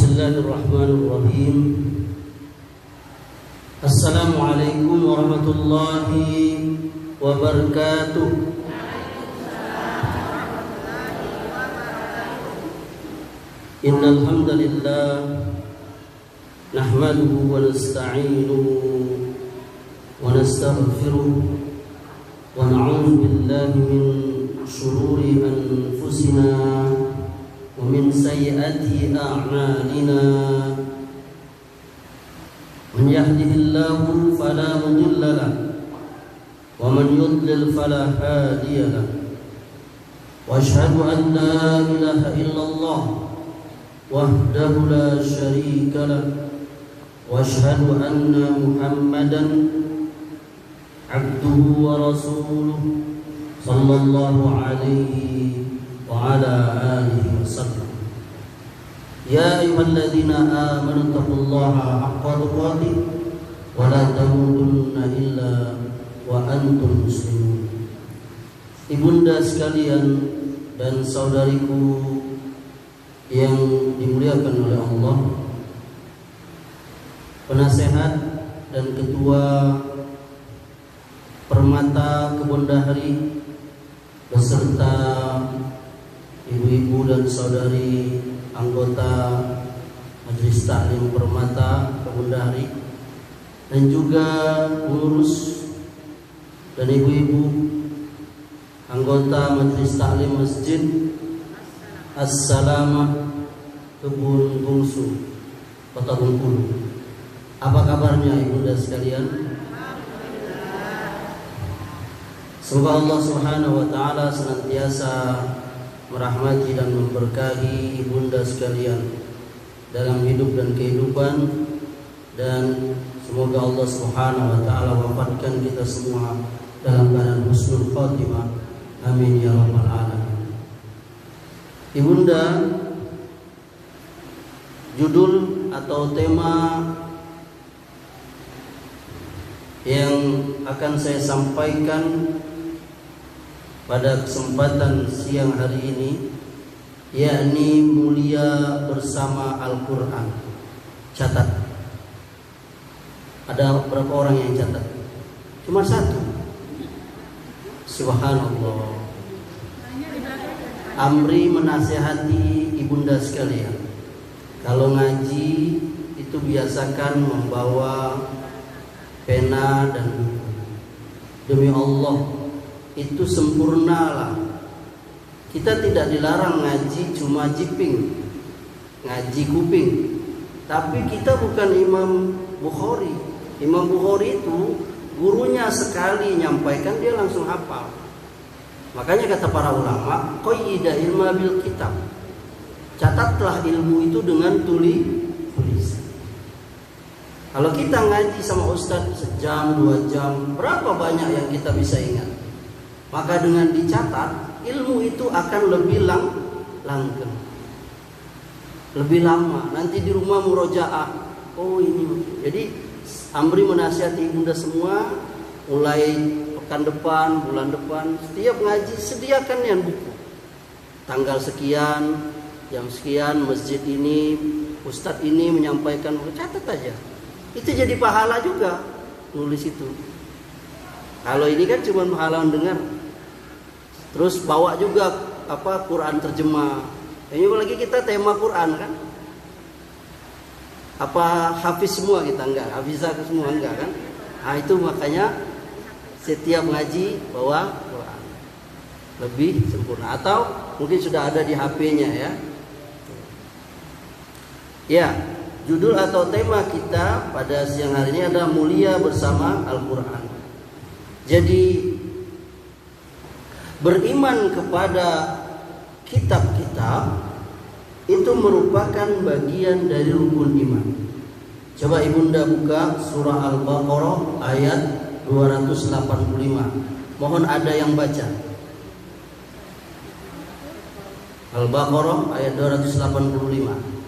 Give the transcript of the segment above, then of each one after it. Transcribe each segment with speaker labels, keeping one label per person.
Speaker 1: Bismillahirrahmanirrahim. Assalamualaikum warahmatullahi wabarakatuh. Innal hamdalillah nahmaduhu wa nasta'inuhu wa nastaghfiruh wa na'udzu billahi min shururi anfusina wa min sayyiati a'malina. Man yahdihillahu fala mudilla lahu wa man yudlil fala hadiya lahu. Wa asyhadu an la ilaha illallah wahdahu la syarika lahu wa asyhadu anna Muhammadan abduhu wa rasuluhu sallallahu alaihi wa ala alihi wasallam. Ya ayyuhalladzina amanu taqullaha haqqa tuqatih wa la tamutunna illa wa antum muslimun. Ibunda sekalian dan saudariku yang dimuliakan oleh Allah, penasehat dan ketua Permata Kebondahari beserta ibu-ibu dan saudari anggota Majelis Taklim Permata Kebondahari dan juga pengurus dan ibu-ibu anggota Majelis Taklim Masjid As-Salamah Kebun Bungsu, Kota Bengkulu. Apa kabarnya ibunda sekalian? Semoga Allah Subhanahu wa taala senantiasa merahmati dan memberkahi ibunda sekalian dalam hidup dan kehidupan, dan semoga Allah Subhanahu wa taala wafatkan kita semua dalam keadaan husnul khatimah. Amin ya rabbal alamin. Ibunda, judul atau tema yang akan saya sampaikan pada kesempatan siang hari ini, yakni mulia bersama Al-Quran. Catat, ada berapa orang yang catat? Cuma satu. Subhanallah. Amri menasihati ibunda sekalian, kalau ngaji itu biasakan membawa pena dan buku. Demi Allah, itu sempurnalah. Kita tidak dilarang ngaji cuma jiping, ngaji kuping. Tapi kita bukan Imam Bukhari. Imam Bukhari itu gurunya sekali nyampaikan dia langsung hafal. Makanya kata para ulama, qayyida ilma bil kitab. Catatlah ilmu itu dengan tulisan. Kalau kita ngaji sama ustaz sejam, 2 jam, berapa banyak yang kita bisa ingat? Maka dengan dicatat, ilmu itu akan lebih langgeng, lebih lama. Nanti di rumah murojaah. Oh ini. Jadi Amri menasihati ibunda semua, mulai pekan depan, bulan depan, setiap ngaji sediakan yang buku. Tanggal sekian, jam sekian, masjid ini, ustadz ini menyampaikan, catat aja. Itu jadi pahala juga nulis itu. Kalau ini kan cuma pahala mendengar. Terus bawa juga Quran terjemah. Ini lagi kita tema Quran kan. Apa hafiz semua kita? Enggak, hafizah semua enggak kan? Nah itu makanya setiap ngaji bawa Quran lebih sempurna. Atau mungkin sudah ada di HP-nya ya. Ya, judul atau tema kita pada siang hari ini adalah mulia bersama Al-Quran. Jadi beriman kepada kitab-kitab itu merupakan bagian dari rukun iman. Coba ibunda buka surah Al-Baqarah ayat 285. Mohon ada yang baca. Al-Baqarah ayat 285.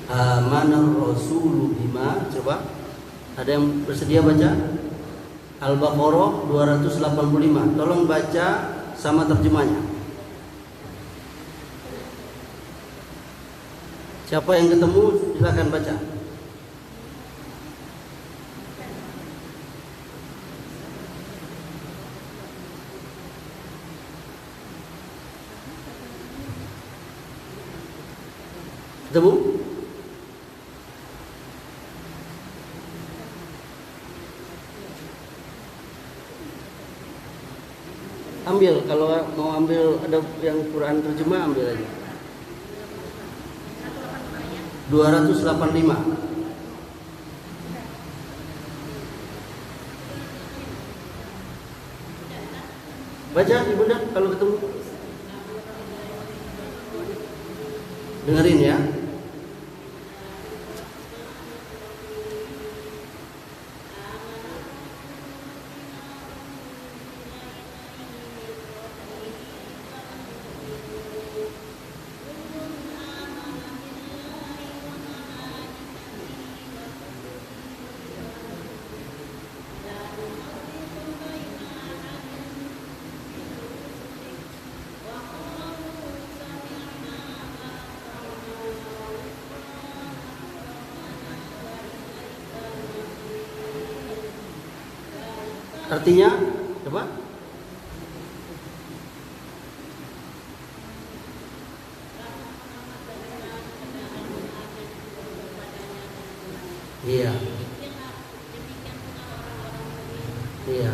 Speaker 1: Amanar Rasulu bima. Coba ada yang bersedia baca? Al-Baqarah 285. Tolong baca sama terjemahnya. Siapa yang ketemu silakan baca. Ketemu? Ambil, kalau mau ambil ada yang Quran terjemah ambil aja. 285. Baca Ibunda kalau ketemu. Dengerin ya. Artinya coba? Iya. Iya.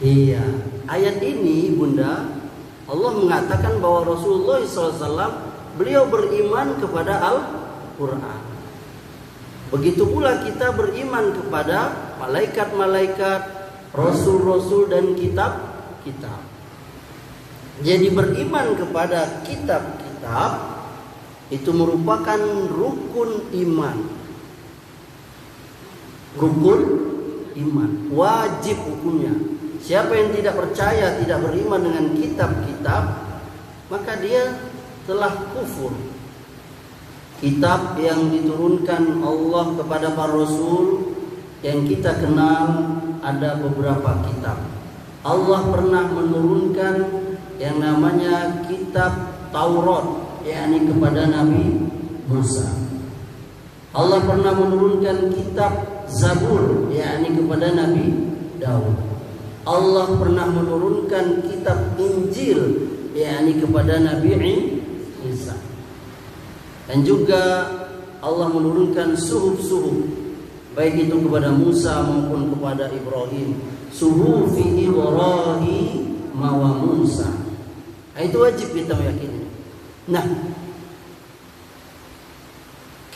Speaker 1: Iya, ayat ini Bunda, Allah mengatakan bahwa Rasulullah SAW beliau beriman kepada Al-Quran. Begitu pula kita beriman kepada malaikat-malaikat, rasul-rasul dan kitab-kitab. Jadi beriman kepada kitab-kitab itu merupakan rukun iman. Rukun iman, wajib hukumnya. Siapa yang tidak percaya, tidak beriman dengan kitab-kitab, maka dia telah kufur. Kitab yang diturunkan Allah kepada para rasul yang kita kenal ada beberapa kitab. Allah pernah menurunkan yang namanya kitab Taurat, yakni kepada Nabi Musa. Allah pernah menurunkan kitab Zabur, yakni kepada Nabi Daud. Allah pernah menurunkan kitab Injil, yakni kepada Nabi Isa. Dan juga Allah menurunkan suhuf-suhuf, baik itu kepada Musa maupun kepada Ibrahim. Suhufi Ibrahim wa Musa. Nah, itu wajib kita meyakini. Nah,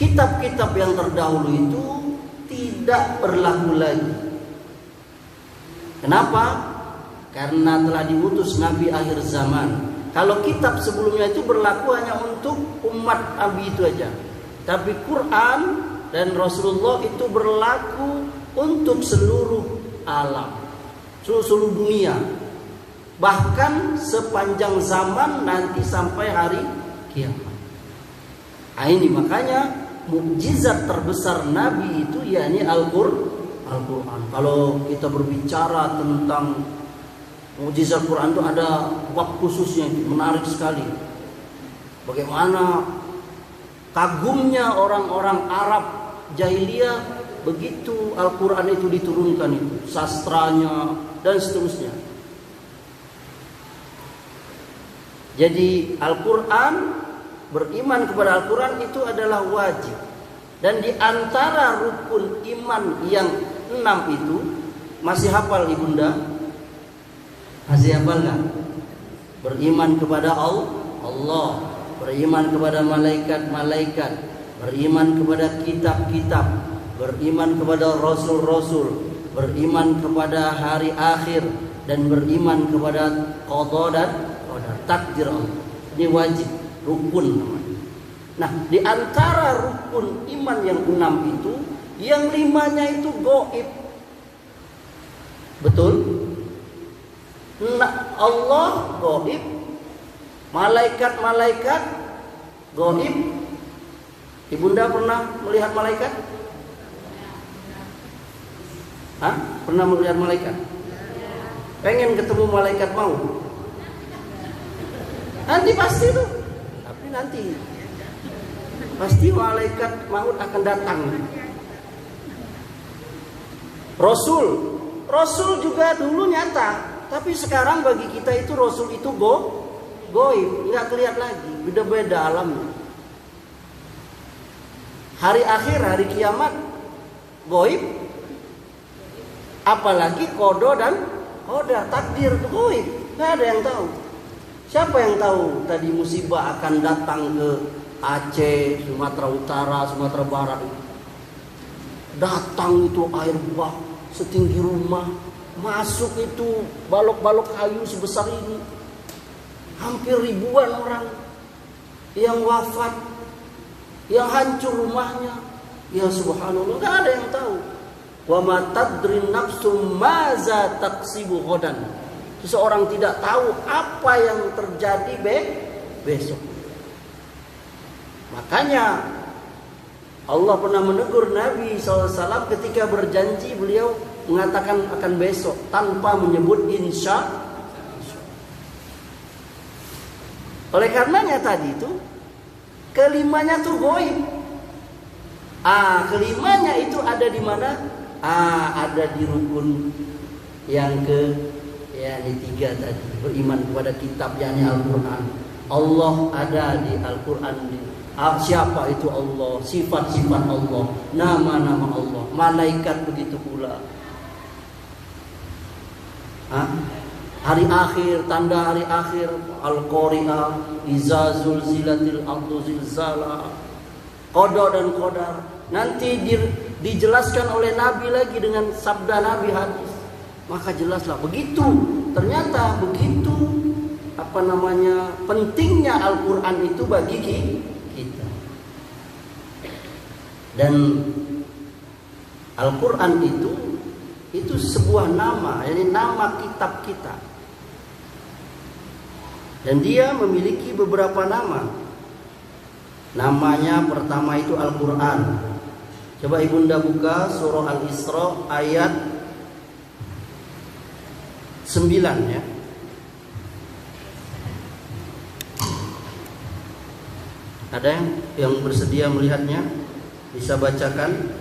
Speaker 1: kitab-kitab yang terdahulu itu tidak berlaku lagi. Kenapa? Karena telah diutus Nabi akhir zaman. Kalau kitab sebelumnya itu berlaku hanya untuk umat Nabi itu aja. Tapi Quran dan Rasulullah itu berlaku untuk seluruh alam, seluruh dunia. Bahkan sepanjang zaman nanti sampai hari kiamat. Nah, ini makanya mukjizat terbesar Nabi itu yakni Al-Quran. Kalau kita berbicara tentang mukjizat Quran itu ada bab khususnya, menarik sekali. Bagaimana kagumnya orang-orang Arab jahiliyah begitu Al-Quran itu diturunkan, itu sastranya dan seterusnya. Jadi Al-Quran, beriman kepada Al-Quran itu adalah wajib. Dan di antara rukun iman yang 6 itu, masih hafal Ibunda? Masih hafal nggak? Beriman kepada Allah, beriman kepada malaikat-malaikat, beriman kepada kitab-kitab, beriman kepada rasul-rasul, beriman kepada hari akhir, dan beriman kepada qada dan qadar, takdir Allah. Ini wajib, rukun namanya. Nah, di antara rukun iman yang 6 itu, yang 5-nya itu gaib. Betul? Nah, Allah gaib, malaikat-malaikat gaib. Ibunda pernah melihat malaikat? Hah? Pernah melihat malaikat? Pengen ketemu malaikat maut? Nanti pasti tuh. Tapi nanti pasti malaikat maut akan datang. Rasul juga dulu nyata, tapi sekarang bagi kita itu Rasul itu goib, nggak kelihatan lagi, beda-beda alamnya. Hari akhir, hari kiamat, goib. Apalagi kodo dan qadar, takdir itu goib, nggak ada yang tahu. Siapa yang tahu tadi musibah akan datang ke Aceh, Sumatera Utara, Sumatera Barat? Datang itu air bah setinggi rumah, masuk itu balok-balok kayu sebesar ini, hampir ribuan orang yang wafat, yang hancur rumahnya. Ya subhanallah, nggak ada yang tahu. Wa ma tadri nafsum maza taksibu ghadan. Seseorang tidak tahu apa yang terjadi besok. Makanya Allah pernah menegur Nabi SAW ketika berjanji, beliau mengatakan akan besok tanpa menyebut insya. Oleh karenanya tadi itu kelimanya tuh goib. Kelimanya itu ada di mana? Ada di rukun yang ini 3 tadi, beriman kepada kitab yakni Al-Quran. Allah ada di Al-Quran. Siapa itu Allah? Sifat-sifat Allah, nama-nama Allah, malaikat begitu pula. Hari akhir, tanda hari akhir, Al-Qari'ah, Iza zulzilatil ardu zilzala, qada dan qadar. Nanti dijelaskan oleh Nabi lagi dengan sabda Nabi hadis. Maka jelaslah begitu. Ternyata begitu pentingnya Al-Quran itu bagi kita. Dan Al-Quran itu sebuah nama, yakni nama kitab kita. Dan dia memiliki beberapa nama. Namanya pertama itu Al-Quran. Coba ibunda buka surah Al-Isra ayat 9 ya. Ada yang bersedia melihatnya? Bisa bacakan?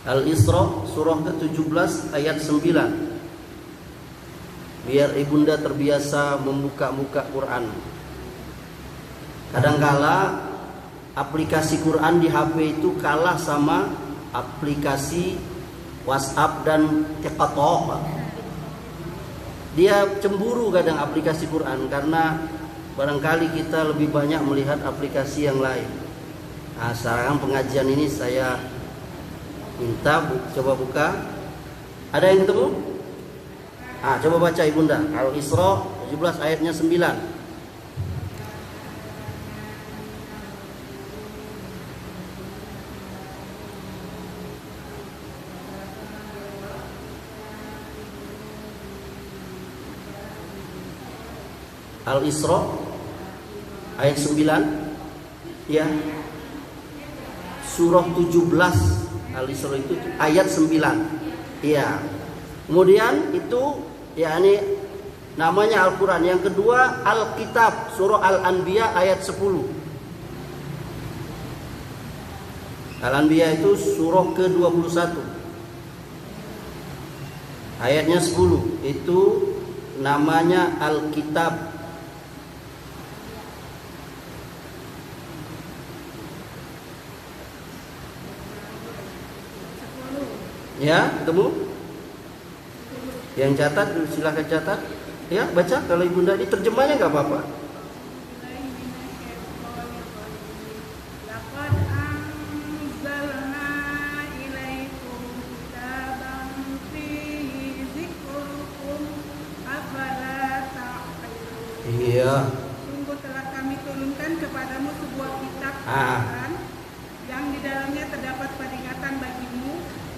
Speaker 1: Al-Isra surah ke-17 ayat 9. Biar ibunda terbiasa membuka Quran. Kadangkala aplikasi Quran di HP itu kalah sama aplikasi WhatsApp dan TikTok. Dia cemburu kadang aplikasi Quran karena barangkali kita lebih banyak melihat aplikasi yang lain. Sekarang pengajian ini saya minta coba buka. Ada yang ketemu? Coba baca ibunda Al-Isra 17 ayatnya 9. Al-Isra ayat 9 ya. Surah 17 Al-Isra itu ayat 9 ya. Kemudian itu yakni namanya Al-Quran. Yang kedua Al-Kitab, surah Al-Anbiya ayat 10. Al-Anbiya itu surah ke-21 ayatnya 10. Itu namanya Al-Kitab. Ya, ketemu? Yang catat silakan catat. Ya, baca kalau ibunda ini terjemahnya enggak apa-apa. Iya.
Speaker 2: Sungguh telah kami turunkan kepadamu sebuah kitab Al-Quran yang di dalamnya terdapat peringatan bagimu,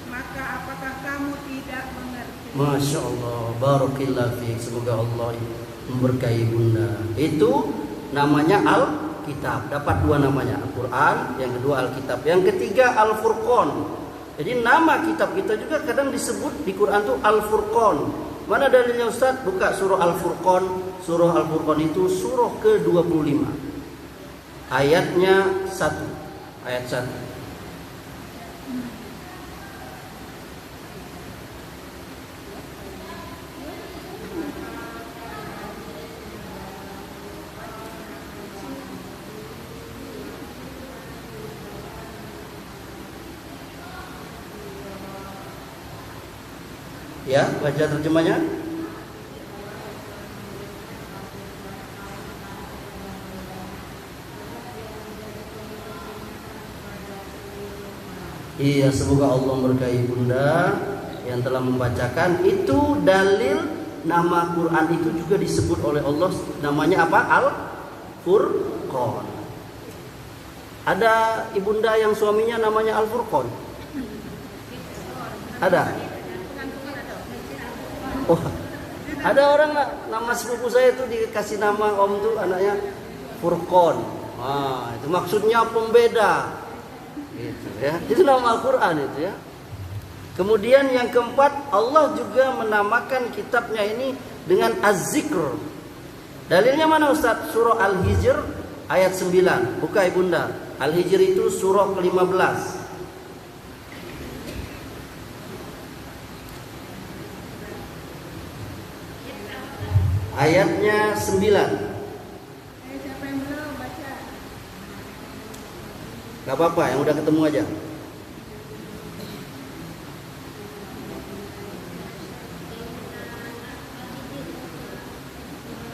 Speaker 2: maka apakah kamu tidak mengerti?
Speaker 1: Masya Allah, barakallahu fiik. Semoga Allah memberkahi Bunda. Itu namanya Alkitab. Dapat dua namanya, Al-Quran, yang kedua Alkitab, yang ketiga Al-Furqan. Jadi nama kitab kita juga kadang disebut di Quran itu Al-Furqan. Mana dalilnya Ustaz? Buka surah Al-Furqan. Surah Al-Furqan itu surah ke-25. Ayatnya 1. Ayat 1. Ya, baca terjemahnya. Iya, semoga Allah memberkahi Bunda yang telah membacakan. Itu dalil nama Quran itu juga disebut oleh Allah namanya apa? Al-Furqan. Ada ibunda yang suaminya namanya Al-Furqan? Ada? Oh, ada orang nama sepupu saya itu dikasih nama om tuh anaknya Furqan. Itu maksudnya pembeda. Gitu ya. Itu nama Al-Qur'an itu ya. Kemudian yang keempat, Allah juga menamakan kitabnya ini dengan Az-Zikr. Dalilnya mana Ustaz? Surah Al-Hijr ayat 9. Buka ibunda. Al-Hijr itu surah ke-15. Ayatnya 9.
Speaker 2: Siapa yang belum baca?
Speaker 1: Gak apa-apa, yang udah ketemu aja.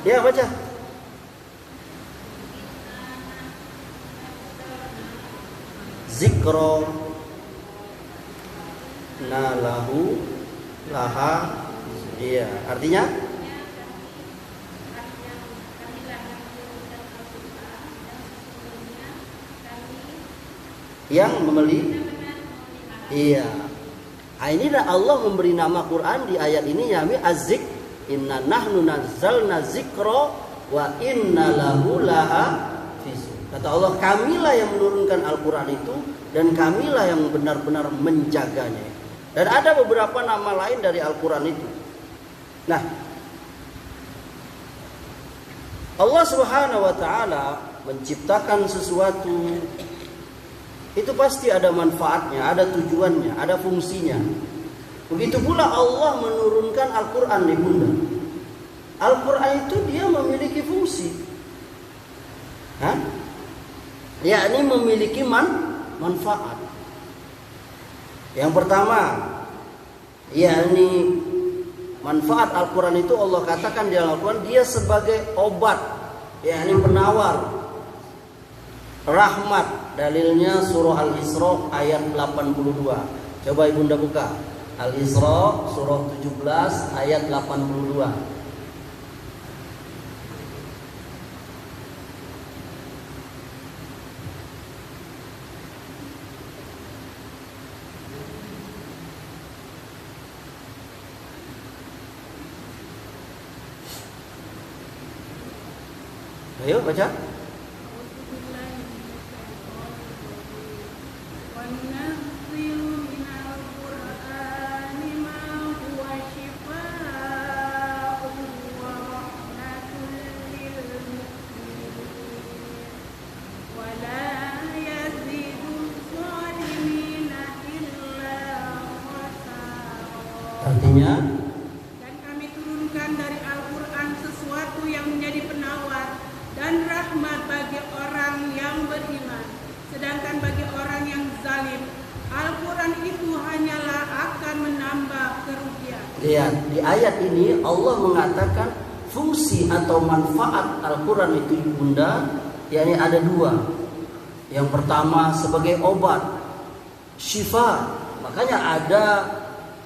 Speaker 1: Ya, baca. Zikro nalahu laha. Iya, artinya yang membeli. Iya. Inilah Allah memberi nama Quran di ayat ini yaitu Az-Zik. Inna nahnu nazzalna zikra wa inna lahu lahafizun. Kata Allah, kamilah yang menurunkan Al-Quran itu dan kamilah yang benar-benar menjaganya. Dan ada beberapa nama lain dari Al-Quran itu. Nah, Allah Subhanahu wa taala menciptakan sesuatu itu pasti ada manfaatnya, ada tujuannya, ada fungsinya. Begitu pula Allah menurunkan Al-Quran di bunda. Al-Quran itu dia memiliki fungsi. Yakni memiliki manfaat. Yang pertama, yakni manfaat Al-Quran itu Allah katakan di Al-Quran dia sebagai obat, yakni penawar, rahmat. Dalilnya surah Al-Isra ayat 82. Coba ibunda buka Al-Isra surah 17 ayat 82. Ayo baca. Artinya,
Speaker 2: dan kami turunkan dari Al-Quran sesuatu yang menjadi penawar dan rahmat bagi orang yang beriman. Sedangkan bagi orang yang zalim, Al-Quran itu hanyalah akan menambah kerugian.
Speaker 1: Lihat, di ayat ini Allah mengatakan fungsi atau manfaat Al-Quran itu bunda, yakni ada dua. Yang pertama sebagai obat, syifa. Makanya ada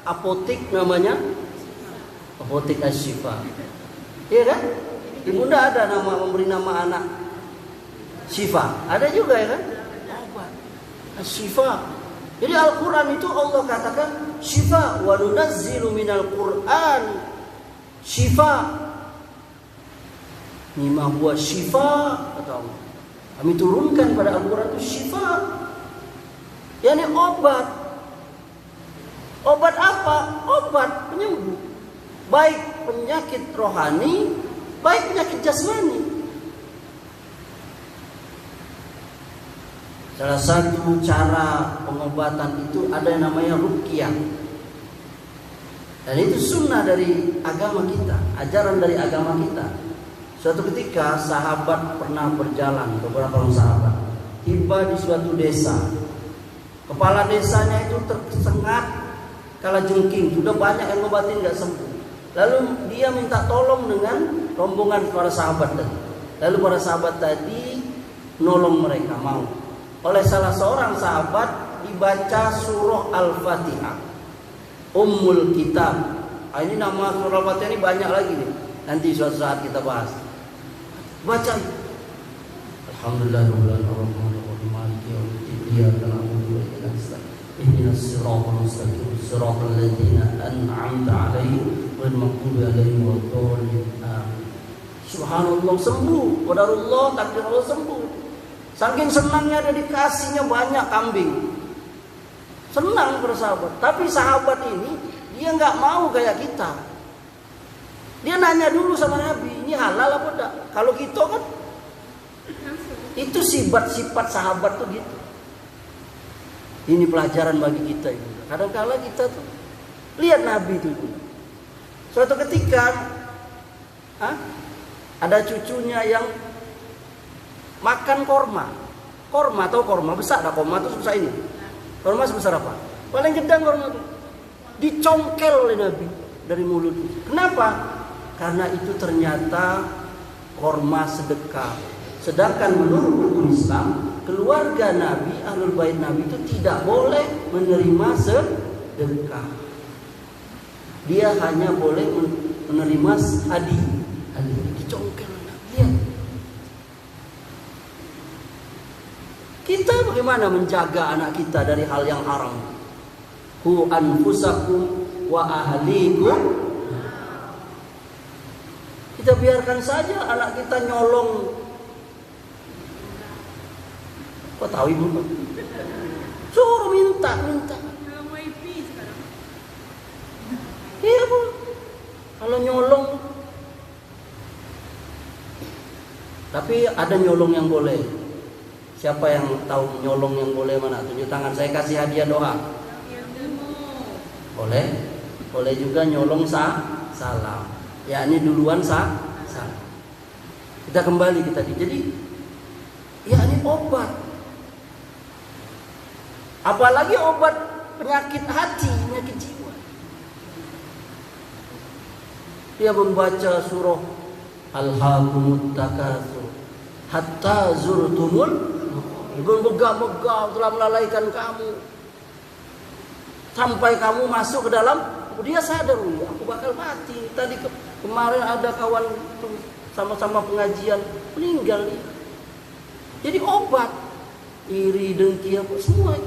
Speaker 1: apotek namanya apotek asy-syifa. Iya kan? Ibunda ada memberi nama anak Syifa. Ada juga ya kan? Obat. Syifa. Jadi Al-Quran itu Allah katakan Syifa wa nunazzilu minal Quran Syifa. Mimma huwa syifa kata Allah. Kami turunkan pada Al-Quran itu syifa. Yani obat. Obat apa? Obat penyembuh. Baik penyakit rohani, baik penyakit jasmani. Salah satu cara pengobatan itu ada yang namanya ruqyah. Dan itu sunnah dari agama kita, ajaran dari agama kita. Suatu ketika sahabat pernah berjalan, beberapa orang sahabat tiba di suatu desa. Kepala desanya itu tersengat kalajengking, sudah banyak yang ngobatin nggak sembuh. Lalu dia minta tolong dengan rombongan para sahabat tadi. Lalu para sahabat tadi nolong mereka, mau. Oleh salah seorang sahabat dibaca surah Al-Fatihah, Ummul Kitab. Ini nama surah Al-Fatihah ini banyak lagi nih. Nanti suatu saat kita bahas. Baca. Alhamdulillahirrahmanirrahim. Maliki yaumiddin. Iyyaka na'budu wa iyyaka nasta'in. Ihdinas siratal mustaqim. Siratal ladzina an'amta 'alaihim ghairil maghdubi 'alaihim waladdallin. Subhanallah, sembuh. Qadarullah, takdir Allah, sembuh. Saking senangnya dia dikasihnya banyak kambing. Senang bersahabat. Tapi sahabat ini dia nggak mau kayak kita. Dia nanya dulu sama Nabi, ini halal apa enggak? Kalau kita kan itu sifat-sifat sahabat tuh gitu. Ini pelajaran bagi kita itu. Kadang-kala kita tuh lihat Nabi itu. Suatu ketika ada cucunya yang makan korma. Korma, tahu korma besar, ada korma tuh sebesar ini. Korma sebesar apa? Paling gede korma itu. Dicongkel oleh Nabi dari mulutnya. Kenapa? Karena itu ternyata korma sedekah. Sedangkan menurut hukum Islam, keluarga Nabi, Ahlul Bait Nabi itu tidak boleh menerima sedekah. Dia hanya boleh menerima hadiah. Dicongkel Nabi. Lihat. Kita bagaimana menjaga anak kita dari hal yang haram? Qu anfusakum wa ahlikum. Kita biarkan saja anak kita nyolong. Kok tahu ibu? Suruh minta. Iya bu. Kalau nyolong. Tapi ada nyolong yang boleh. Siapa yang tahu nyolong yang boleh mana? Tunjuk tangan, saya kasih hadiah doa. Boleh. Boleh juga nyolong salam. Ya ini duluan salam. Kita kembali kita jadi ya ini obat. Apalagi obat penyakit hati, penyakit jiwa. Dia membaca surah Alhaakumut Takatsur hatta zurtumul megah-megah telah melalaikan kamu sampai kamu masuk ke dalam. Dia sadar, aku bakal mati. Tadi kemarin ada kawan sama-sama pengajian meninggal dia. Jadi obat iri, dengki, apa semua.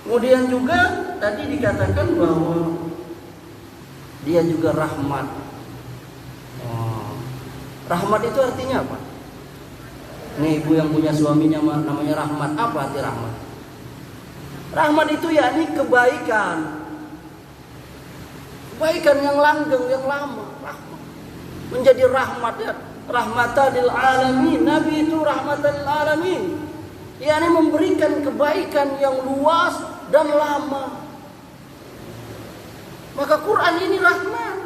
Speaker 1: Kemudian juga tadi dikatakan bahwa dia juga rahmat. Rahmat itu artinya apa? Nih ibu yang punya suaminya namanya Rahmat. Apa arti rahmat? Rahmat itu yakni kebaikan. Kebaikan yang langgeng, yang lama. Rahmat. Menjadi rahmat ya. Rahmatan lil alamin. Nabi itu rahmatan lil alamin. Yakni memberikan kebaikan yang luas dan lama. Maka Quran ini rahmat.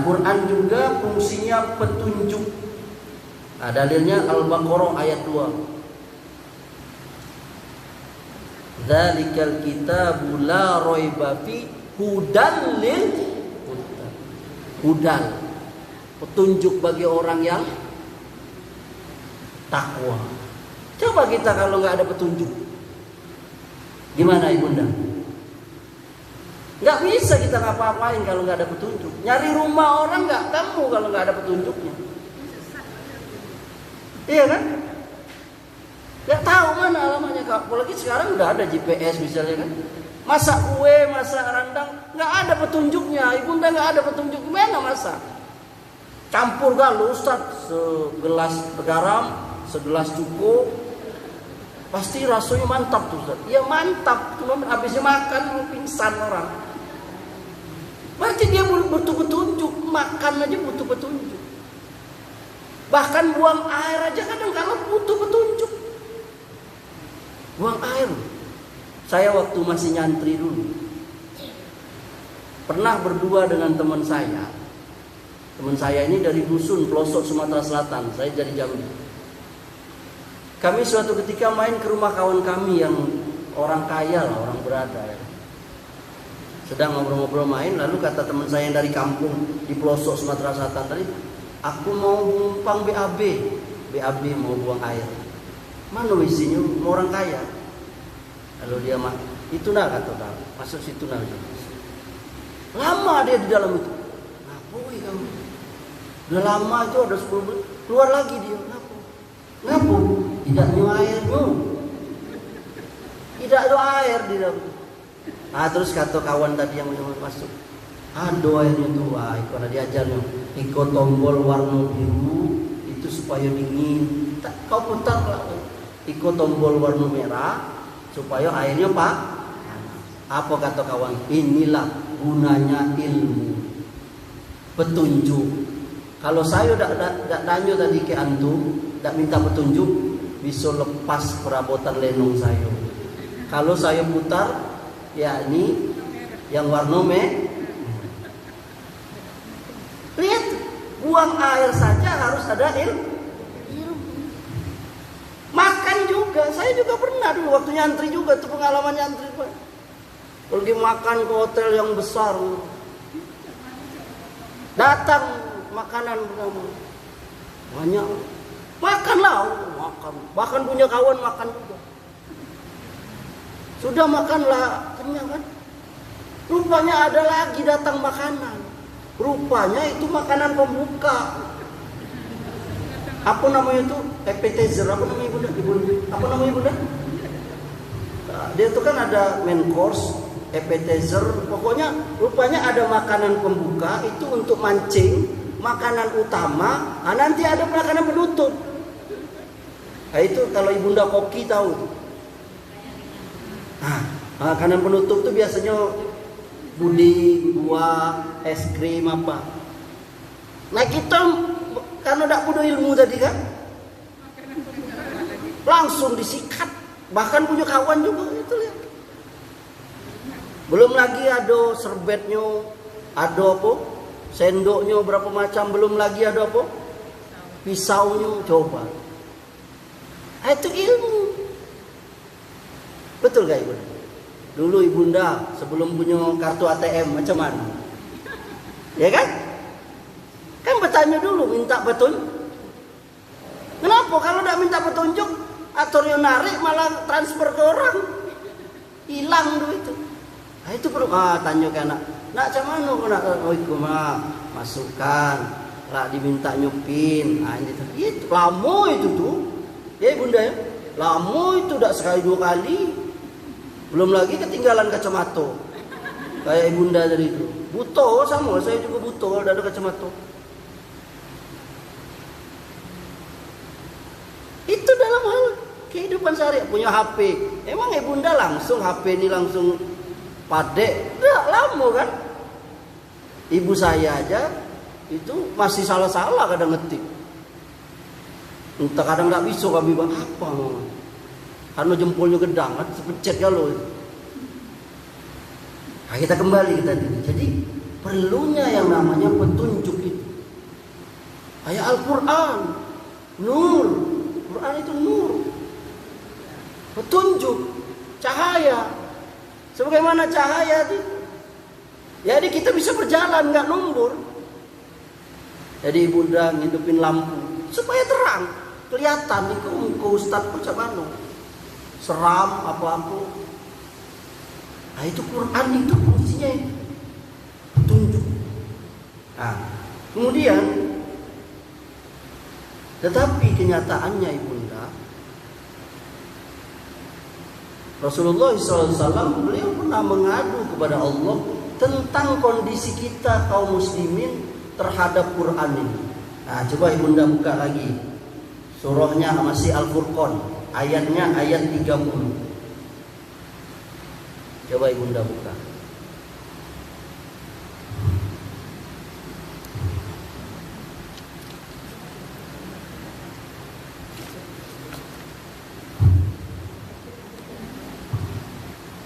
Speaker 1: Quran juga fungsinya petunjuk. Dalilnya Al-Baqarah ayat 2. Dzalikal kitabu la raiba fi hudan lil hudan. Petunjuk bagi orang yang takwa. Coba kita kalau nggak ada petunjuk, gimana ibunda? Nggak bisa kita ngapa-ngapain kalau nggak ada petunjuk. Nyari rumah orang nggak temu kalau nggak ada petunjuknya. Iya kan? Nggak tahu mana alamatnya. Apalagi sekarang udah ada GPS misalnya kan. Masak kue, masak rendang, nggak ada petunjuknya. Ibunda nggak ada petunjuk gimana masak. Campur galau Ustaz, segelas garam, segelas cukup. Pasti rasanya mantap tuh Ustaz. Ya mantap, cuma habisnya makan pingsan orang. Berarti dia butuh petunjuk, makan aja butuh petunjuk. Bahkan buang air aja kadang kalau butuh petunjuk. Buang air. Saya waktu masih nyantri dulu, pernah berdua dengan teman saya. Teman saya ini dari dusun pelosok Sumatera Selatan, saya dari Jambi. Kami suatu ketika main ke rumah kawan kami yang orang kaya lah, orang berada ya. Sedang ngobrol-ngobrol main, lalu kata teman saya yang dari kampung di pelosok Sumatera Selatan tadi, aku mau numpang BAB mau buang air. Mana isinya orang kaya? Lalu dia itu nah kata dia, masuk situ nah. Lama dia di dalam itu. Ngapoi kamu? Udah lama itu ada 10 menit, keluar lagi dia. Ngapo? Tidak ada airnya. Tidak ada air di dalam. Nah terus kata kawan tadi yang masuk, ada airnya tuh, karena diajarnya, ikut tombol warna biru itu supaya dingin. Kau putar lah, ikut tombol warna merah supaya airnya apa kata kawan? Inilah gunanya ilmu, petunjuk. Kalau saya tidak tanya tadi ke antum, tidak minta petunjuk, bisa lepas perabotan lenong saya. Kalau saya putar, yakni yang warna merah. Lihat, buang air saja harus ada ilmu. Makan juga, saya juga pernah dulu waktu nyantri juga tuh pengalaman nyantri. Pergi makan ke hotel yang besar, datang makanan banyak, makanlah, makan. Bahkan punya kawan makan juga. Sudah makanlah kenyang kan? Rupanya ada lagi datang makanan. Rupanya itu makanan pembuka. Apa namanya itu? Appetizer. Apa namanya Bunda? Apa namanya Bunda? Nah, dia itu kan ada main course, appetizer. Pokoknya rupanya ada makanan pembuka itu untuk mancing, makanan utama. Nah, nanti ada makanan penutup. Nah, itu kalau Ibunda koki tahu. Nah, makanan penutup itu biasanya puding, buah, es krim apa. Nah kita karena tidak punya ilmu tadi kan, langsung disikat. Bahkan punya kawan juga itu lihat. Belum lagi ada serbetnya, ada apa? Sendoknya berapa macam, belum lagi ada apa? Pisaunya, coba. Nah, itu ilmu. Betul gak Ibu? Dulu Ibunda sebelum punya kartu ATM macam mana? Ya kan? Kan bertanya dulu, minta petunjuk. Kenapa kalau tidak minta petunjuk, aturnya narik malah transfer ke orang, hilang dulu itu. Nah itu perlu tanya ke anak. Nak macam mana kau nak? Oh itu masukkan, lah diminta nyupin. Nah itu lama itu tuh, ya Ibunda ya, lama itu tidak sekali 2 kali. Belum lagi ketinggalan kacamata. Kayak Ibunda tadi itu. Buta sama, saya juga buta kalau ada kacamata. Itu dalam hal kehidupan sehari. Punya HP. Emang Ibunda langsung HP ini langsung padek? Tidak lama kan? Ibu saya aja itu masih salah-salah kadang ngetik. Entah kadang nggak bisa kami bilang apa mau. Karena jempolnya gedang kan, sepecet kalau. Nah, kita kembali kita tadi. Jadi perlunya yang namanya petunjuk itu. Ayat Al-Quran, nur. Quran itu nur. Petunjuk, cahaya. Sebagaimana cahaya itu. Jadi kita bisa berjalan nggak numbur. Jadi Ibunda ngidupin lampu supaya terang, kelihatan itu Ustaz macam mana. Seram apa-apa. Nah, itu Quran itu fungsinya itu petunjuk. Nah, kemudian tetapi kenyataannya ibunda, Rasulullah SAW beliau pernah mengadu kepada Allah tentang kondisi kita kaum muslimin terhadap Quran ini. Nah, coba ibunda buka lagi surahnya, masih Al-Furqan, ayatnya ayat 30. Coba ibunda buka.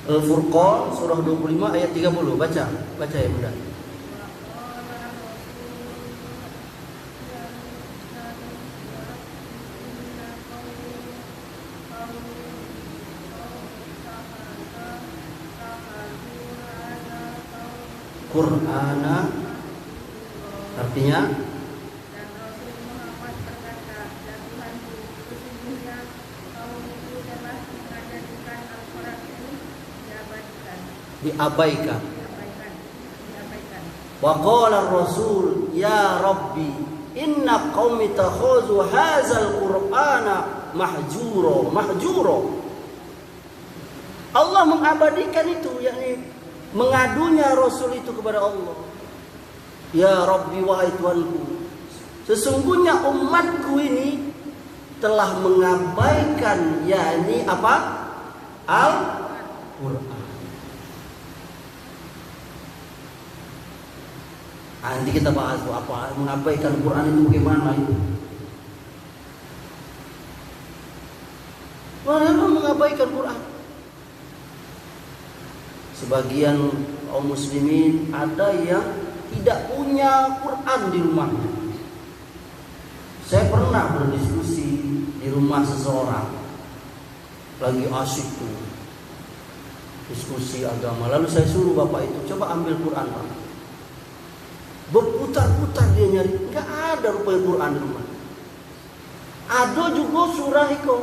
Speaker 1: Al-Furqan surah 25 ayat 30. Baca ya bunda. Qur'ana artinya
Speaker 2: Dan Rasul Muhammad berkata, "Dan Tuhanku, sesungguhnya kaum itu telah mengabaikan Al-Quran ini,
Speaker 1: diabaikan.
Speaker 2: diabaikan.
Speaker 1: Wa qala ar-rasul ya rabbi inna qaumi takhuzu hadzal qur'ana mahjura. Allah mengabadikan itu, yakni mengadunya Rasul itu kepada Allah. Ya Rabbi, wahai Tuhanku, sesungguhnya umatku ini telah mengabaikan, yakni apa? Al-Quran. Nanti kita bahas apa mengabaikan Quran itu bagaimana itu. Bagaimana mengabaikan Quran? Sebagian kaum muslimin ada yang tidak punya Quran di rumahnya. Saya pernah berdiskusi di rumah seseorang, lagi asyik tuh diskusi agama. Lalu saya suruh bapak itu, coba ambil Quran Pak. Berputar-putar dia nyari, nggak ada rupanya Quran di rumah. Ada juga surah Iko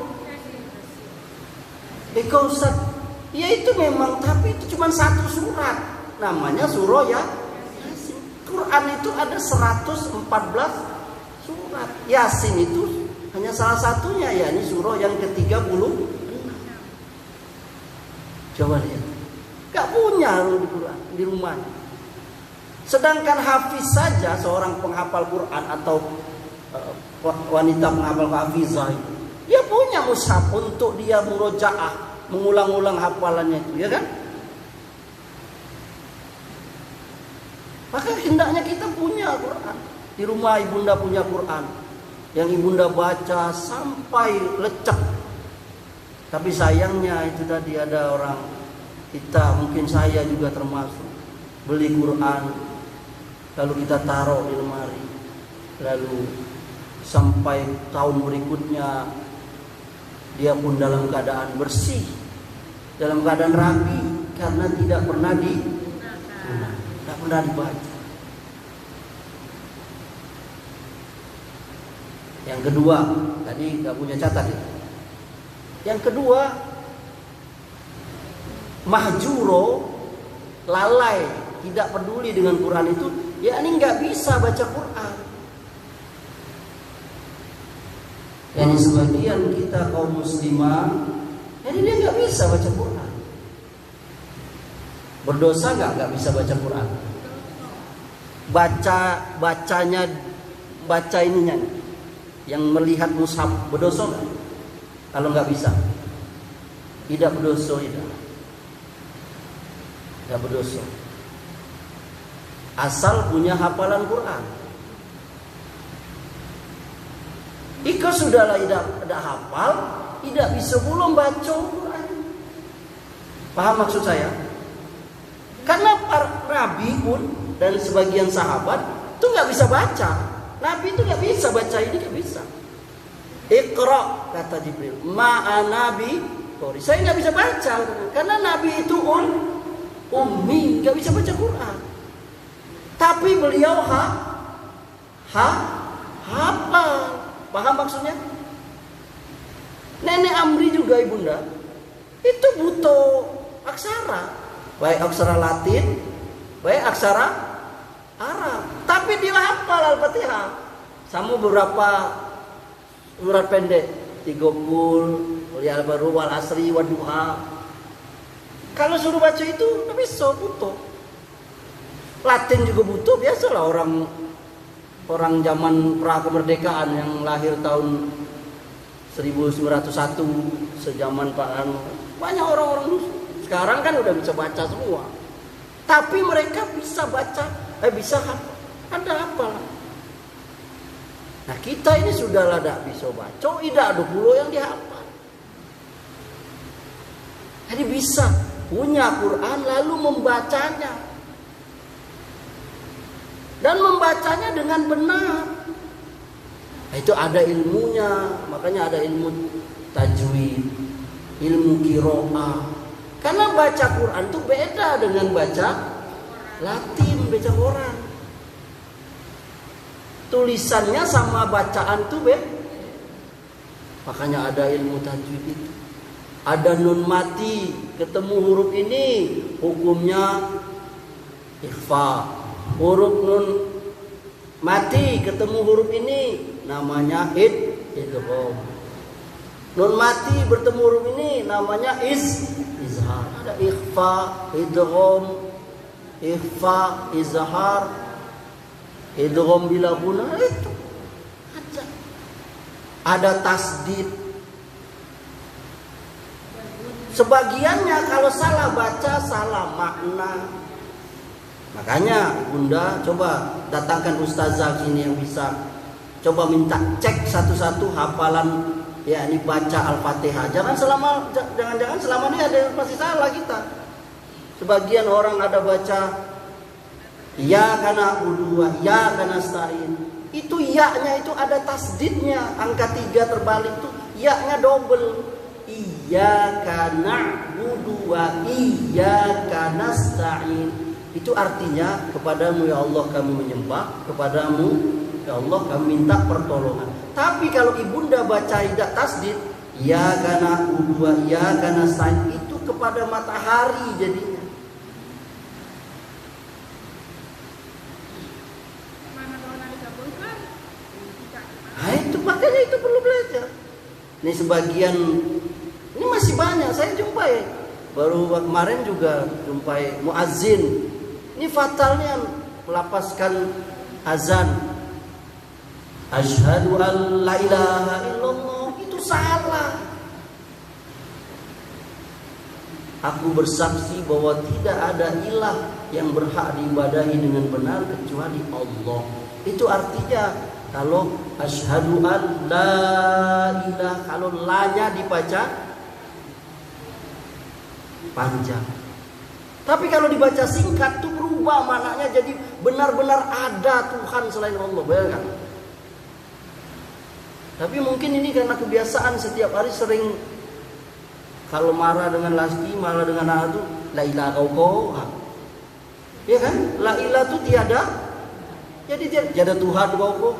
Speaker 1: Ustaz. Ya itu memang, tapi itu cuma satu surat, namanya surah Yasin. Quran itu ada 114 surat. Yasin itu hanya salah satunya, ya ini surah yang ke-36. Coba lihat, gak punya di rumah. Sedangkan hafiz saja, seorang penghafal Quran atau wanita penghafal hafizah, dia punya mushaf untuk dia murojaah, mengulang-ulang hafalannya itu, ya kan? Maka hendaknya kita punya Quran. Di rumah ibunda punya Quran yang ibunda baca sampai lecek. Tapi sayangnya itu tadi ada orang kita, mungkin saya juga termasuk, beli Quran lalu kita taruh di lemari, lalu sampai tahun berikutnya dia pun dalam keadaan bersih, dalam keadaan rapi, karena tidak pernah tidak pernah dibaca. Yang kedua, tadi nggak punya catat itu. Yang kedua, mahjuro, lalai, tidak peduli dengan Quran itu, yakni nggak bisa baca Quran. Yani sebagian kita kaum muslimah, jadi dia nggak bisa baca Quran. Berdosa nggak bisa baca Quran? Baca ininya, yang melihat mushaf berdosa nggak? Kalau nggak bisa, tidak berdosa, tidak berdosa. Asal punya hafalan Quran. Jika sudahlah tidak hafal, tidak bisa pula baca Quran. Paham maksud saya? Karena para nabi pun dan sebagian sahabat itu nggak bisa baca. Nabi itu nggak bisa baca, ini nggak bisa. Iqra, kata Jibril, ma'anabi. Saya nggak bisa baca karena Nabi itu ummi, nggak bisa baca Quran. Tapi beliau hafal. Paham maksudnya? Nenek Amri juga ibunda itu buta aksara, baik aksara Latin, baik aksara Arab. Tapi dia hafal Al-Fatihah. Sama beberapa surat pendek, 30, ya al-baru wal asri wa duha. Kalau suruh baca itu nggak bisa, butuh. Latin juga butuh, biasalah orang zaman pra kemerdekaan yang lahir tahun 1901 sejaman Pak Anu. Banyak orang-orang sekarang kan udah bisa baca semua. Tapi mereka bisa baca, bisa ada apa? Nah kita ini sudahlah tidak bisa baca, tidak ada pula yang dihafal. Jadi bisa punya Quran lalu membacanya. Dan membacanya dengan benar. Nah, itu ada ilmunya, makanya ada ilmu tajwid, ilmu qiraah. Karena baca Quran itu beda dengan baca Latin, baca Quran. Tulisannya sama bacaan itu beda. Makanya ada ilmu tajwid itu. Ada nun mati, ketemu huruf ini, hukumnya ikhfa. Huruf nun mati ketemu huruf ini namanya idgham. Nun mati bertemu huruf ini namanya izhar. Ada ikhfa, idgham, ikhfa, izhar, idgham bila guna, itu ada. Ada tasdid. Sebagiannya kalau salah baca salah makna. Makanya Bunda coba datangkan ustazah sini yang bisa. Coba minta cek satu-satu hafalan, ya ini baca Al-Fatihah. Jangan selama ini ada yang masih salah kita. Sebagian orang ada baca ya kana udua, ya kana stain. Itu ya-nya itu ada tasdidnya, angka 3 terbalik itu ya-nya double. Iyyaka na'budu wa iyyaka nasta'in. Itu artinya kepadamu ya Allah kami menyembah, kepadamu ya Allah kami minta pertolongan. Tapi kalau ibunda baca tidak tasdid, ya kana udwa, ya kana sa'in, itu kepada matahari jadinya. Nah itu makanya itu perlu belajar. Ini sebagian, ini masih banyak saya jumpai. Baru kemarin juga jumpai muazzin. Ini fatalnya melapaskan azan. Asyhadu an la ilaha illallah, itu salah. Aku bersaksi bahwa tidak ada ilah yang berhak diibadahi dengan benar kecuali Allah. Itu artinya kalau asyhadu an la ilaha, kalau la-nya dibaca panjang. Tapi kalau dibaca singkat itu berubah maknanya jadi benar-benar ada Tuhan selain Allah. Bayangkan. Tapi mungkin ini karena kebiasaan setiap hari sering kalau marah dengan laki, marah dengan anak itu la ilaha illallah. Ya kan? La ilaha itu tiada. Jadi tiada Tuhan kau.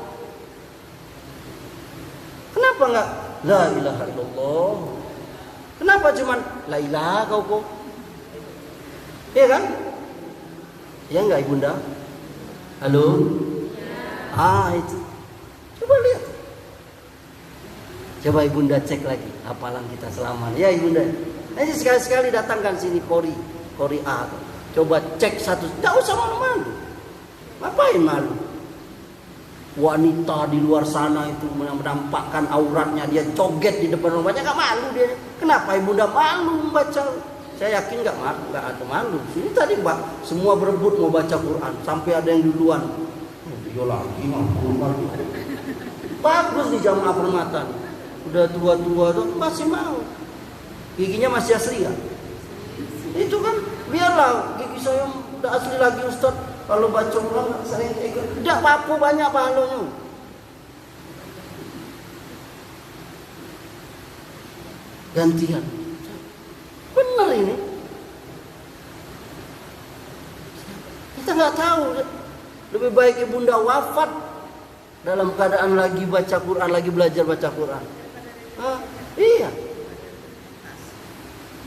Speaker 1: Kenapa enggak la ilaha illallah? Kenapa cuman la ilaha kau? Iya kan? Ya enggak ibunda? Halo? Ya. Itu. Coba lihat. Coba ibunda cek lagi hafalan kita selama. Ya ibunda. Nanti sekali-sekali datangkan sini Kori A. Coba cek satu. Enggak usah malu-malu. Ngapain malu? Wanita di luar sana itu menampakkan auratnya, dia coget di depan rumahnya, enggak malu dia. Kenapa ibunda malu membaca? Saya yakin enggak ada malu. Ini tadi Mbak, semua berebut mau baca Quran, sampai ada yang duluan. Dia lagi malu. Bagus di jamaah permatan. Udah tua-tua tuh masih mau. Giginya masih asli ya? Itu kan biarlah gigi saya udah asli lagi Ustaz. Kalau baca Quran saya ikut. Tidak apa-apa banyak pahalanya. Gantian. Benar ini. Kita nggak tahu. Lebih baik ibunda wafat dalam keadaan lagi baca Quran, lagi belajar baca Quran. Iya.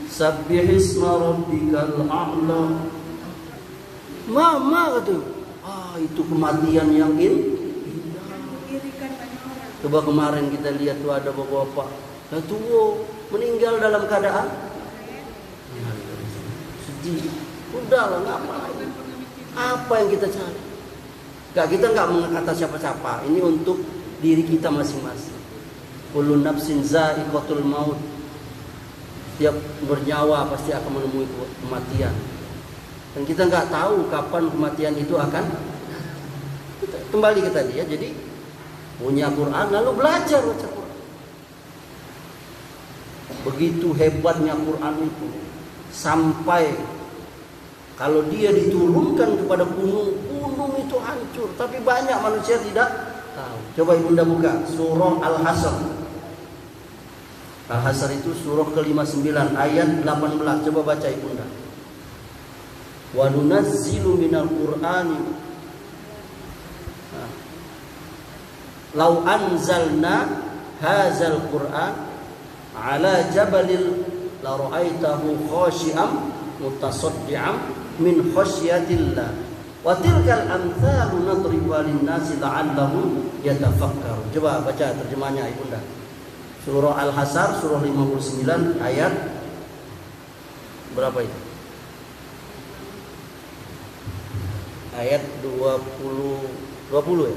Speaker 1: Sabbihisma rabbikal a'la. Mama kata, itu kematian yang indah. Coba kemarin kita lihat tuh ada bapak-bapak tua meninggal dalam keadaan sedih. Udahlah, ngapain? Apa yang kita cari? Kita nggak mengata siapa-siapa. Ini untuk diri kita masing-masing. Kullu nafsin za'iqatul maut. Tiap bernyawa pasti akan menemui kematian. Dan kita nggak tahu kapan kematian itu akan. Kembali ke tadi ya. Jadi punya Quran lalu belajar baca Quran. Begitu hebatnya Quran itu sampai kalau dia diturunkan kepada gunung itu hancur. Tapi banyak manusia tidak tahu. Coba Ibunda buka surah Al-Hasr. Al-Hasr itu surah ke-59 ayat 18. Coba baca Ibunda. Wa nunazzilu minal Qur'ani law anzalna hadzal Qur'an ala jabalil la ra'aitahu khashi'an mutasaddian min khasyatillah wa tilkal amthalu nadribuha lin-nasi la'allahum yatafakkarun. Coba baca terjemahnya Ibunda. Surah Al-Hasr surah 59 ayat berapa itu? Ayat 20 ya?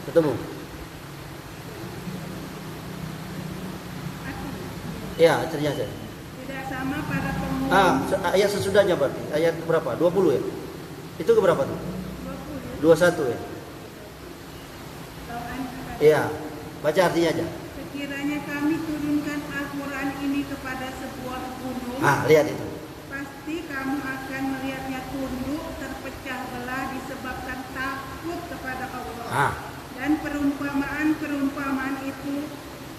Speaker 1: Ketemu? Ya, ternyata.
Speaker 2: Tidak sama para pemuda.
Speaker 1: Ayat sesudahnya berarti. Ayat berapa? 20 ya? Itu ke berapa tuh? 21 ya? Iya. Baca artinya aja.
Speaker 2: Sekiranya kami turunkan Al-Quran ini kepada sebuah gunung.
Speaker 1: Lihat itu.
Speaker 2: Pasti kamu akan melihatnya tunduk, terpecah belah disebabkan takut kepada Allah. Dan perumpamaan itu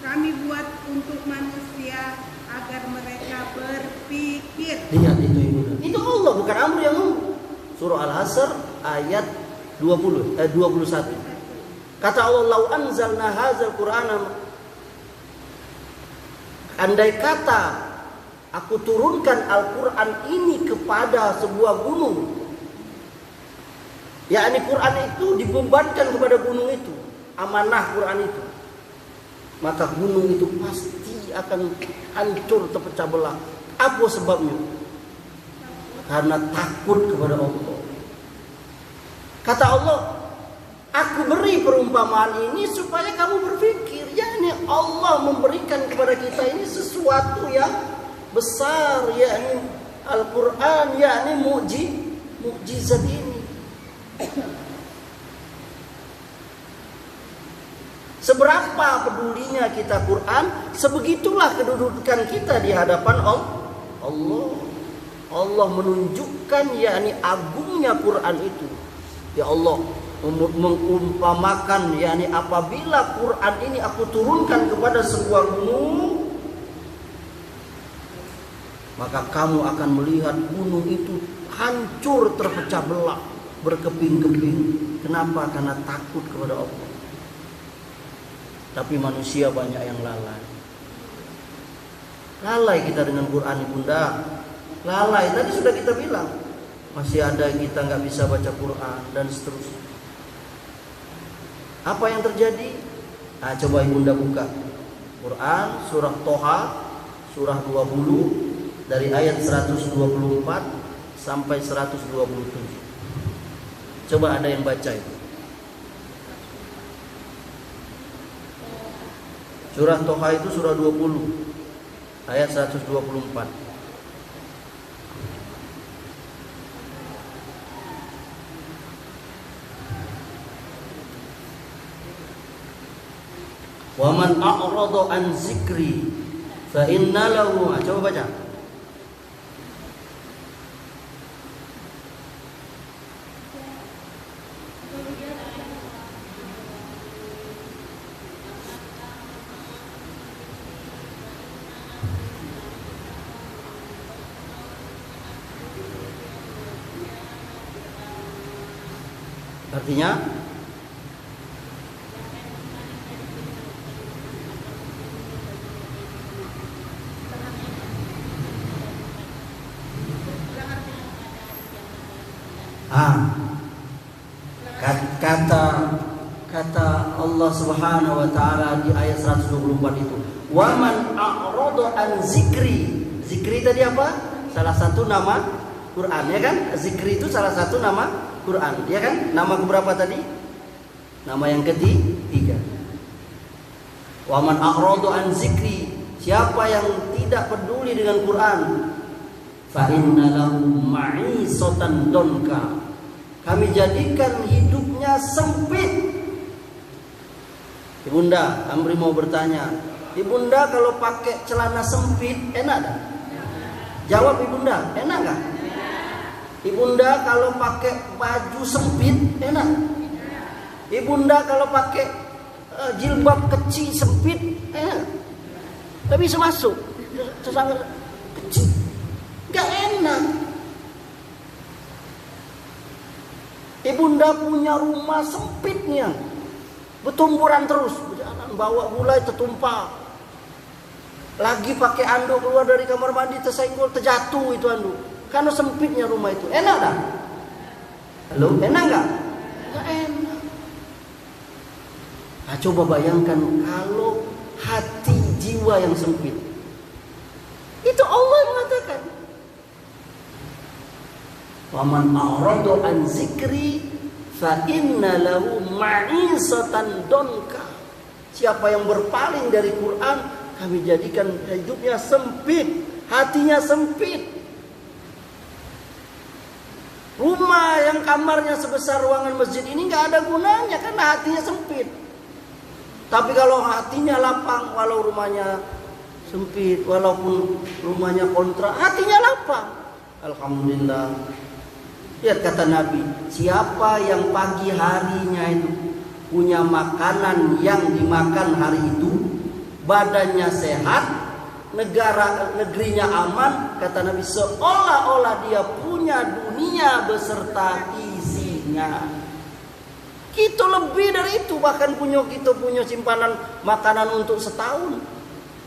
Speaker 2: kami buat untuk manusia agar mereka berpikir.
Speaker 1: Lihat itu Ibu. Itu Allah, bukan Amr yang ngomong. Surah Al-Hasr ayat 21. Kata Allah, "Lau anzalna hadzal Qur'ana." Andai kata aku turunkan Al-Qur'an ini kepada sebuah gunung. Yakni Quran itu dibebankan kepada gunung itu, amanah Quran itu. Maka gunung itu pasti akan hancur, terpecah belah. Apa sebabnya? Karena takut kepada Allah. Kata Allah, aku beri perumpamaan ini supaya kamu berpikir. Yakni Allah memberikan kepada kita ini sesuatu yang besar, yakni Al-Quran, yakni mukjizat ini. Seberapa pedulinya kita Quran, sebegitulah kedudukan kita di hadapan Allah. Allah menunjukkan yakni agungnya Quran itu. Ya Allah mengumpamakan yakni apabila Quran ini aku turunkan kepada sebuah gunung, maka kamu akan melihat gunung itu hancur, terpecah belah, berkeping-keping. Kenapa? Karena takut kepada Allah. Tapi manusia banyak yang lalai. Lalai kita dengan Quran Ibunda. Lalai, tadi sudah kita bilang. Masih ada kita nggak bisa baca Quran dan seterusnya. Apa yang terjadi? Coba Ibunda buka Quran surah Toha surah 20 dari ayat 124 sampai 127. Coba ada yang baca itu. Surah Toha itu surah 20 ayat 124. Wa man a'rada an zikri fa inna lahu. Coba baca. Artinya Kata Allah Subhanahu wa taala di ayat 124 itu, "Wa man a'rada an zikri." Zikri tadi apa? Salah satu nama Quran, ya kan? Zikri itu salah satu nama Quran, ya kan? Nama keberapa tadi? Nama yang ketiga. "Wa man a'rada an zikri." Siapa yang tidak peduli dengan Quran, fa inna lahu ma'isatan donka. Kami jadikan hidupnya sempit. Ibunda, Amri mau bertanya, Ibunda kalau pakai celana sempit enak tak? Jawab Ibunda, enak gak? Ibunda kalau pakai baju sempit enak? Ibunda kalau pakai jilbab kecil sempit enak? Tapi bisa masuk, sesama kecil, gak enak. Ibunda punya rumah sempitnya, bertumburan terus, berjalan bawa gulai tertumpah. Lagi pakai anduk keluar dari kamar mandi tersenggol, terjatuh itu anduk. Karena sempitnya rumah itu. Enak tak? Halo, enak gak? Gak enak. Nah, coba bayangkan kalau hati jiwa yang sempit. Itu Allah yang mengatakan. Waman a'rada an zikri fa inna lahu ma'isatan donka. Siapa yang berpaling dari Quran, kami jadikan hidupnya sempit, hatinya sempit. Rumah yang kamarnya sebesar ruangan masjid ini nggak ada gunanya karena hatinya sempit. Tapi kalau hatinya lapang, walau rumahnya sempit, walaupun rumahnya kontrak, hatinya lapang. Alhamdulillah. Lihat kata Nabi, siapa yang pagi harinya itu punya makanan yang dimakan hari itu, badannya sehat, negerinya aman, kata Nabi, seolah-olah dia punya dunia beserta isinya. Kita lebih dari itu, bahkan kita punya simpanan makanan untuk setahun,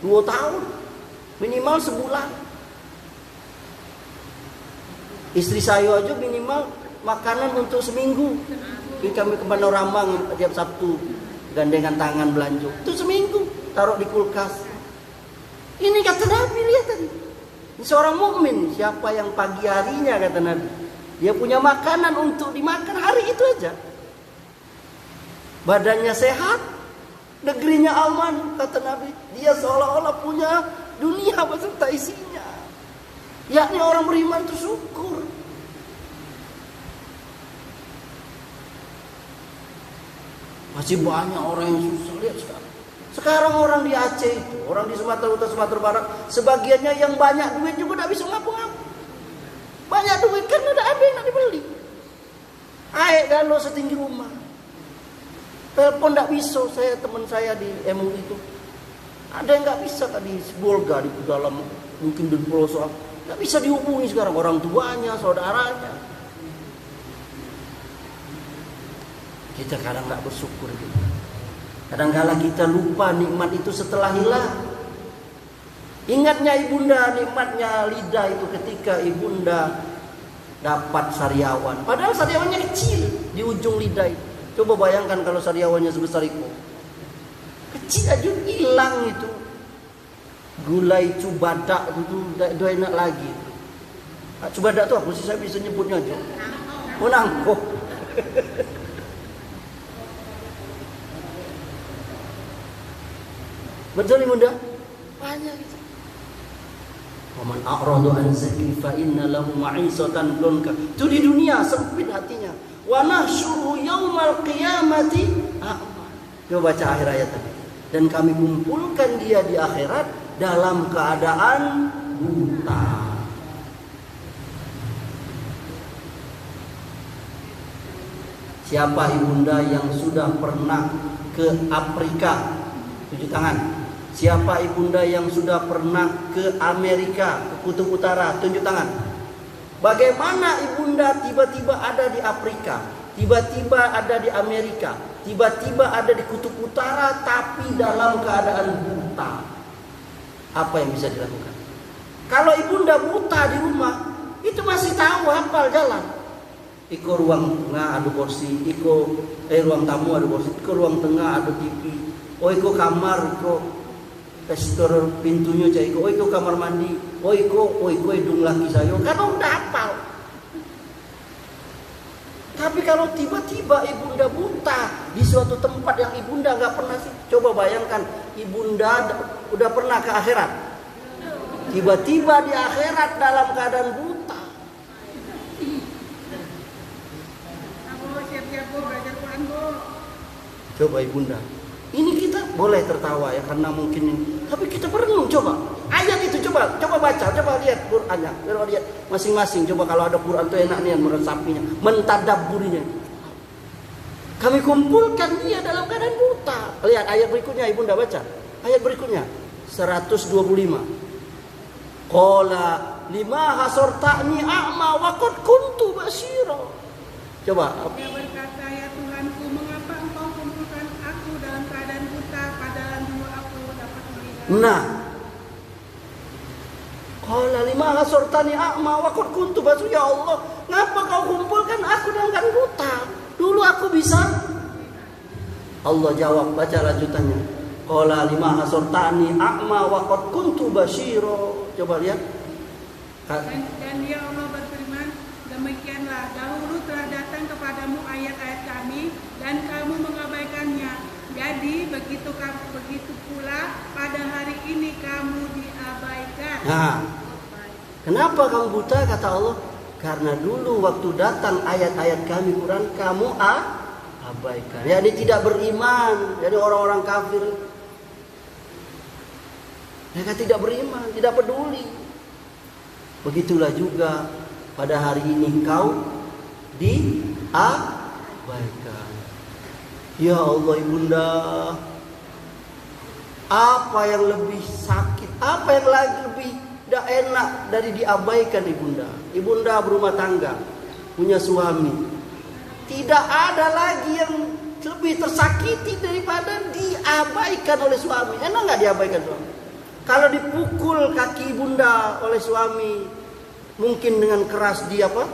Speaker 1: 2 tahun, minimal sebulan. Istri saya aja minimal makanan untuk seminggu. Ini kami ke Panorama tiap Sabtu, gandengan tangan belanja. Itu seminggu, taruh di kulkas. Ini kata Nabi, lihat tadi. Ini seorang mukmin, siapa yang pagi harinya kata Nabi, dia punya makanan untuk dimakan hari itu aja. Badannya sehat, negerinya aman, kata Nabi. Dia seolah-olah punya dunia beserta isinya. Yakni orang beriman itu syukur. Masih banyak orang yang susah. Lihat sekarang. Sekarang orang di Aceh itu, orang di Sumatera Utara, Sumatera Barat, sebagiannya yang banyak duit juga tidak bisa ngapu-ngapu. Banyak duit kan tidak ada yang nak dibeli. Air kalau setinggi rumah. Telepon tidak bisa. Saya teman saya di MUI itu, ada yang nggak bisa tadi Bolga di dalam, mungkin di pelosok. Tidak bisa dihubungi sekarang orang tuanya, saudaranya. Kita kadang nggak bersyukur gitu. Kadang-kala kita lupa nikmat itu setelah hilang. Ingatnya ibunda nikmatnya lidah itu ketika ibunda dapat sariawan. Padahal sariawannya kecil di ujung lidah itu. Coba bayangkan kalau sariawannya sebesar itu. Kecil aja hilang itu. Gulai cubadak itu udah enak lagi. Cubadak itu apa sih, saya bisa nyebutnya aja. Nangkok. Betul Bunda? Banyak gitu. Waman a'rada an zikri fa inna lahu ma'isatan donka. Itu di dunia sempit hatinya. Wa nahsyuruhu yaumal qiyamati a'ma. Coba baca akhir ayat tadi. Dan kami kumpulkan dia di akhirat dalam keadaan buta. Siapa ibunda yang sudah pernah ke Afrika? Tunjuk tangan. Siapa ibunda yang sudah pernah ke Amerika, ke Kutub Utara? Tunjuk tangan. Bagaimana ibunda tiba-tiba ada di Afrika, tiba-tiba ada di Amerika, tiba-tiba ada di Kutub Utara, tapi dalam keadaan buta? Apa yang bisa dilakukan? Kalau ibunda buta di rumah, itu masih tahu hafal jalan. Iko ruang tengah ada kursi, ruang tamu ada kursi, iko ruang tengah ada TV. Oh iko kamar, iko gestur pintunya cai, oh iko kamar mandi, oh iko hidung laki saya. Kan udah hafal. Tapi kalau tiba-tiba ibunda buta di suatu tempat yang ibunda nggak pernah sih, coba bayangkan ibunda udah pernah ke akhirat, tiba-tiba di akhirat dalam keadaan buta. Coba ibunda, ini kita boleh tertawa ya karena mungkin ini, tapi kita perenung coba ayat itu, coba baca, coba lihat Qur'annya, coba lihat masing-masing. Coba kalau ada Qur'an tuh enak nih meresapinya, mentadabburinya. Kami kumpulkan dia dalam keadaan buta. Lihat ayat berikutnya, ibunda baca. Ayat berikutnya 125. Qala lima hasorta'ni a'ma wa qad kuntu basyira. Coba.
Speaker 2: Dia berkata, ya Tuhanku, mengapa engkau kumpulkan aku dalam keadaan buta, padahal dulu aku dapat melihat.
Speaker 1: Nah, qala lima hasortani a'ma wa qad kuntu basyira. Ya Allah, ngapa kau kumpulkan aku dalam keadaan buta? Dulu aku bisa. Allah jawab, baca lanjutannya. Qala lima hasortani a'ma wa qad kuntu basyira. Coba lihat.
Speaker 2: Dan dia Allah berfirman, demikianlah dahulu telah datang kepadamu ayat-ayat kami dan kamu mengabaikannya. Jadi begitu pula pada hari ini kamu diabaikan.
Speaker 1: Nah, kenapa kamu buta? Kata Allah, karena dulu waktu datang ayat-ayat kami Quran kamu abaikan. Jadi tidak beriman, jadi orang-orang kafir. Mereka tidak beriman, tidak peduli. Begitulah juga pada hari ini kau diabaikan. Ya Allah ibunda, apa yang lebih sakit, apa yang lebih tidak enak dari diabaikan ibunda? Ibunda berumah tangga, punya suami, tidak ada lagi yang lebih tersakiti daripada diabaikan oleh suami. Enak nggak diabaikan suami? Kalau dipukul kaki ibunda oleh suami, mungkin dengan keras ditepuk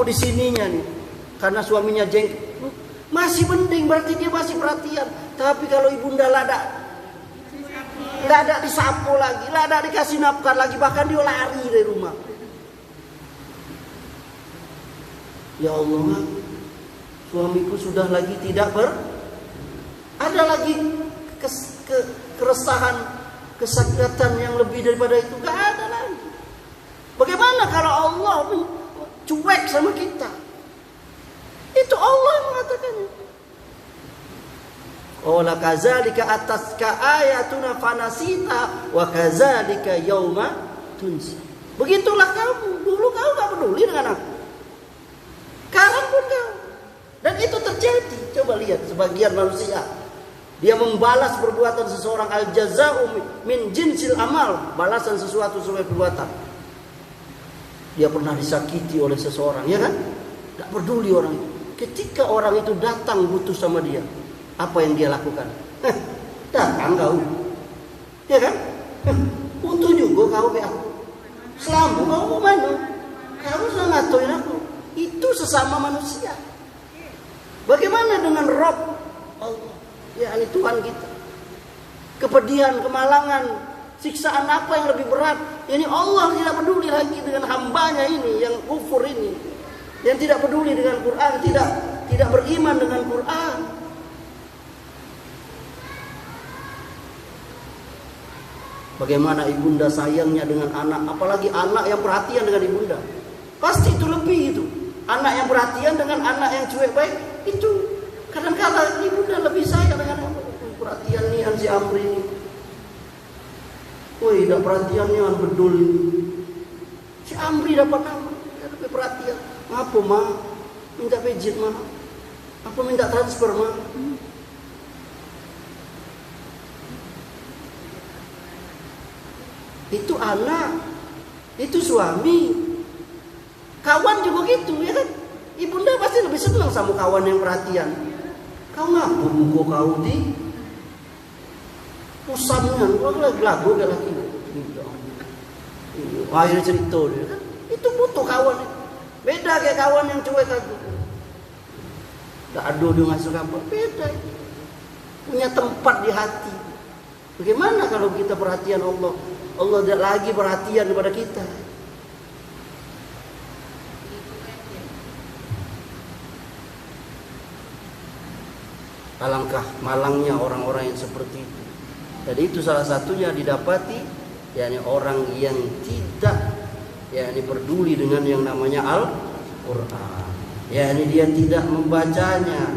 Speaker 1: di sininya nih, karena suaminya jengkel, masih mending, berarti dia masih perhatian. Tapi kalau ibunda lada disapu lagi, lada dikasih nafkah lagi, bahkan dia lari dari rumah. Ya Allah, suamiku sudah lagi tidak ada lagi keresahan, kesakatan yang lebih daripada itu, gak ada lagi. Bagaimana kalau Allah cuek sama kita? Itu Allah yang mengatakannya. Qala kadzalika ataska ayatuna fanasita wa kadzalika yauma tunsa. Begitulah kamu, dulu kau gak peduli dengan aku, sekarang pun kau. Dan itu terjadi. Coba lihat sebagian manusia, dia membalas perbuatan seseorang, al jaza'u min jinsil amal, balasan sesuatu sesuai perbuatan. Dia pernah disakiti oleh seseorang, ya kan? Tidak peduli orang itu. Ketika orang itu datang butuh sama dia, apa yang dia lakukan? Datang kau, ya kan? Butuh juga kau ke aku. Selamu kau mana? Kau sudah ngatuin aku. Itu sesama manusia. Bagaimana dengan Rabb Allah? Ya, ini Tuhan kita. Kepedihan, kemalangan, siksaan apa yang lebih berat? Ini Allah tidak peduli lagi dengan hambanya ini yang kufur ini, yang tidak peduli dengan Quran, tidak beriman dengan Quran. Bagaimana ibunda sayangnya dengan anak, apalagi anak yang perhatian dengan ibunda. Pasti itu lebih itu. Anak yang perhatian dengan anak yang cuek baik, itu kadang-kadang ibunda lebih sayang dengan perhatian nih si Amri ini. Woi, tidak perhatiannya bedul ini. Si Amri dapat nama, dia lebih perhatian. Apa mah? Minta pijit mah? Apa minta transfer mah? Itu anak, itu suami. Kawan juga gitu, ya kan? Ibunda pasti lebih senang sama kawan yang perhatian. Kau ngapa buku kau di usamnya, kau lagu gak lagi. Akhirnya cerita dia kan? Itu butuh kawan Beda kayak kawan yang cuek aku. Aduh dia nggak suka apa? Beda. Punya tempat di hati. Bagaimana kalau kita perhatian Allah? Allah tidak lagi perhatian kepada kita. Alangkah malangnya orang-orang yang seperti itu. Jadi itu salah satunya didapati, yakni orang yang tidak yakni peduli dengan yang namanya Al-Quran. Yakni dia tidak membacanya,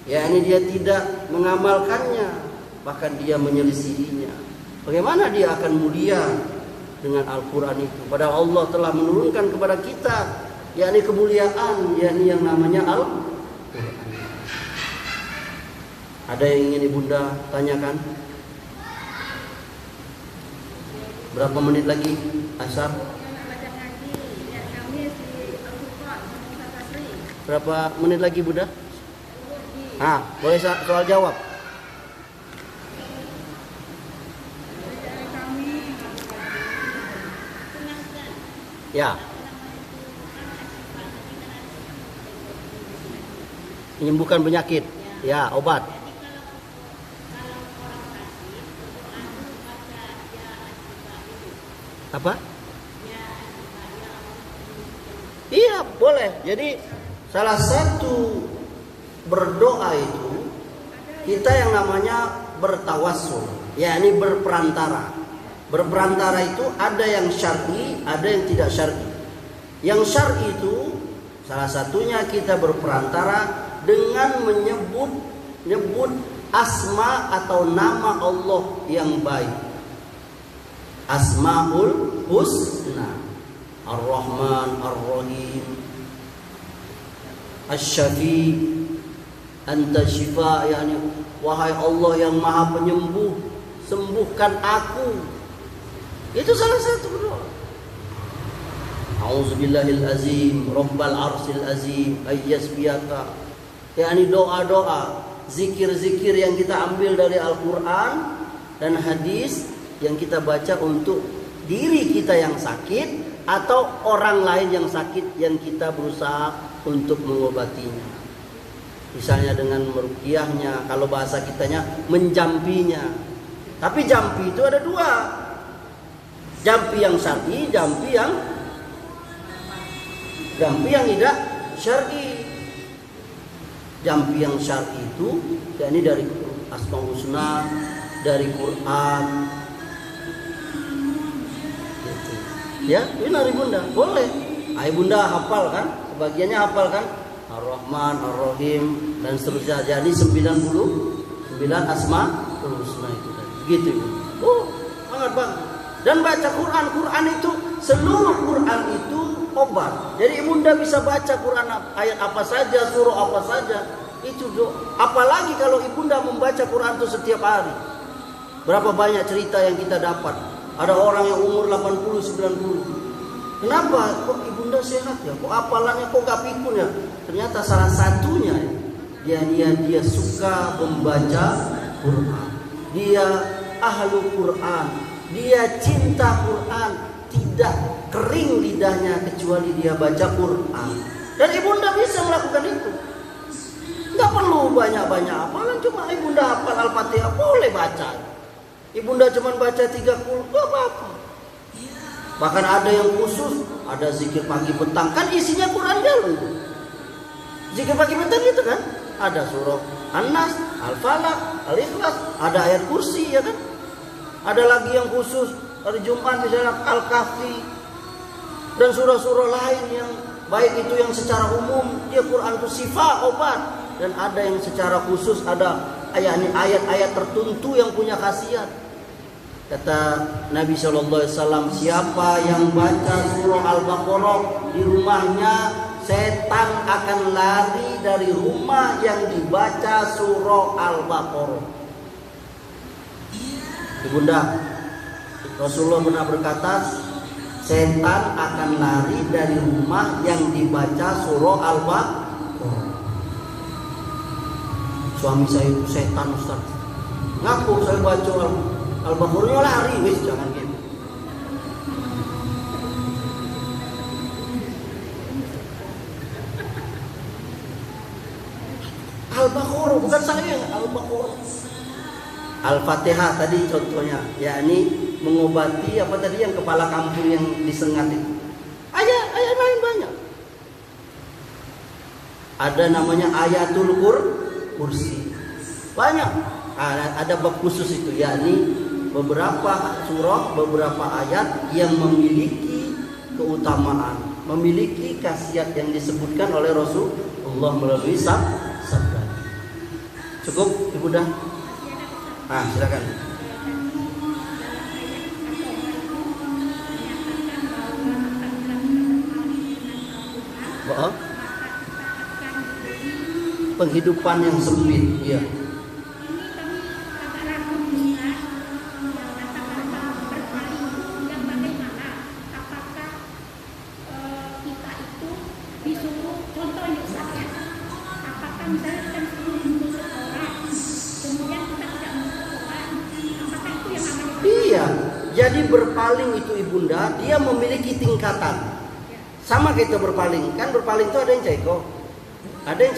Speaker 1: yakni dia tidak mengamalkannya, bahkan dia menyelisihinya. Bagaimana dia akan mulia dengan Al-Quran itu? Padahal Allah telah menurunkan kepada kita yakni kemuliaan, yakni yang namanya Al-Quran. Ada yang ingin Ibunda tanyakan? Berapa menit lagi asar? Berapa menit lagi Bunda? Boleh soal jawab. Ya. Menyembuhkan penyakit. Ya, obat. Apa? Iya, boleh. Jadi salah satu berdoa itu kita yang namanya bertawassul, yakni berperantara. Berperantara itu ada yang syar'i, ada yang tidak syar'i. Yang syar'i itu salah satunya kita berperantara dengan menyebut asma atau nama Allah yang baik. Asmaul Husna, Ar-Rahman, Ar-Rahim, Asy-Syafi, Anta Syifa, yakni wahai Allah yang Maha Penyembuh, sembuhkan aku. Itu salah satu doa. A'udzubillahil azim, Rabbal arsyil azim, ayyasbiyaka. Yakni doa-doa, zikir-zikir yang kita ambil dari Al-Qur'an dan hadis yang kita baca untuk diri kita yang sakit atau orang lain yang sakit yang kita berusaha untuk mengobatinya. Misalnya dengan meruqyahnya, kalau bahasa kitanya menjampinya. Tapi jampi itu ada dua. Jampi yang syar'i, jampi yang tidak syar'i. Jampi yang syar'i itu yakni dari Asmaul Husna, dari Quran. Ya, benar Ibunda, boleh. Ibunda hafal kan? Sebagiannya hafal kan? Ar-Rahman, Ar-Rahim dan seterusnya. Jadi 99 Asmaul Husna itu tadi. Gitu Ibu. Sangat bagus. Dan baca Quran, Quran itu seluruh Quran itu obat. Jadi Ibunda bisa baca Quran ayat apa saja, surah apa saja. Itu apalagi kalau Ibunda membaca Quran itu setiap hari. Berapa banyak cerita yang kita dapat. Ada orang yang umur 80, 90. Kenapa? Kok Ibunda sehat ya? Kok hafalannya kok gak pikun ya? Ternyata salah satunya dia suka membaca Quran. Dia ahlu Quran. Dia cinta Quran. Tidak kering lidahnya kecuali dia baca Quran. Dan Ibunda bisa melakukan itu. Gak perlu banyak-banyak hafalan. Cuma Ibunda hafal Al-Fatihah boleh baca. Ibunda cuma baca 30, gak apa-apa. Bahkan ada yang khusus, ada zikir pagi petang. Kan isinya Quran jalur. Zikir pagi petang itu kan. Ada surah An-Nas, Al-Falaq, Al-Ikhlas, ada ayat kursi ya kan. Ada lagi yang khusus hari Jumat misalnya Al-Kahfi. Dan surah-surah lain yang baik itu yang secara umum dia Quran itu sifat obat. Dan ada yang secara khusus ada ayat-ayat tertentu yang punya khasiat. Kata Nabi SAW, siapa yang baca surah Al-Baqarah di rumahnya, setan akan lari dari rumah yang dibaca surah Al-Baqarah. Ibunda, Rasulullah pernah berkata, setan akan lari dari rumah yang dibaca surah Al-Baqarah. Suami saya itu setan Ustaz. Ngaku saya baca Al-Baqarah lari, wis jangan gitu. Al-Baqarah, bukan saya, Al-Baqarah. Al-Fatihah tadi contohnya, yakni mengobati apa tadi yang kepala kampung yang disengat itu. Ayat lain banyak. Ada namanya ayatul kursi. Banyak. Ada bab khusus itu, yakni beberapa surah, beberapa ayat yang memiliki keutamaan, memiliki khasiat yang disebutkan oleh Rasulullah melalui sabda. Cukup, Ibu dah? Silakan. Penghidupan yang sempit, ya. Iya, jadi berpaling itu ibunda, dia memiliki tingkatan. Sama kita berpaling, kan berpaling itu ada yang caiko, ada yang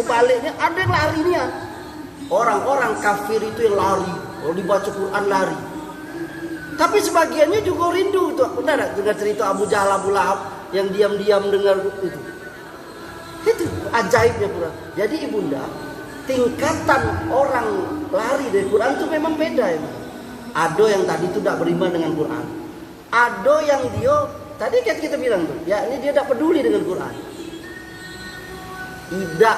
Speaker 1: baliknya, ada yang larinya. Orang-orang kafir itu yang lari, kalau dibaca Quran lari. Tapi sebagiannya juga rindu itu. Benar dengar cerita Abu Jahal, Abu Lahab yang diam-diam dengar itu. Itu ajaibnya Quran. Jadi ibunda, tingkatan orang lari dari Quran itu memang beda ya. Ada yang tadi itu tidak beriman dengan Quran. Ada yang dia tadi kita bilang tuh, ya ini dia tidak peduli dengan Quran. Tidak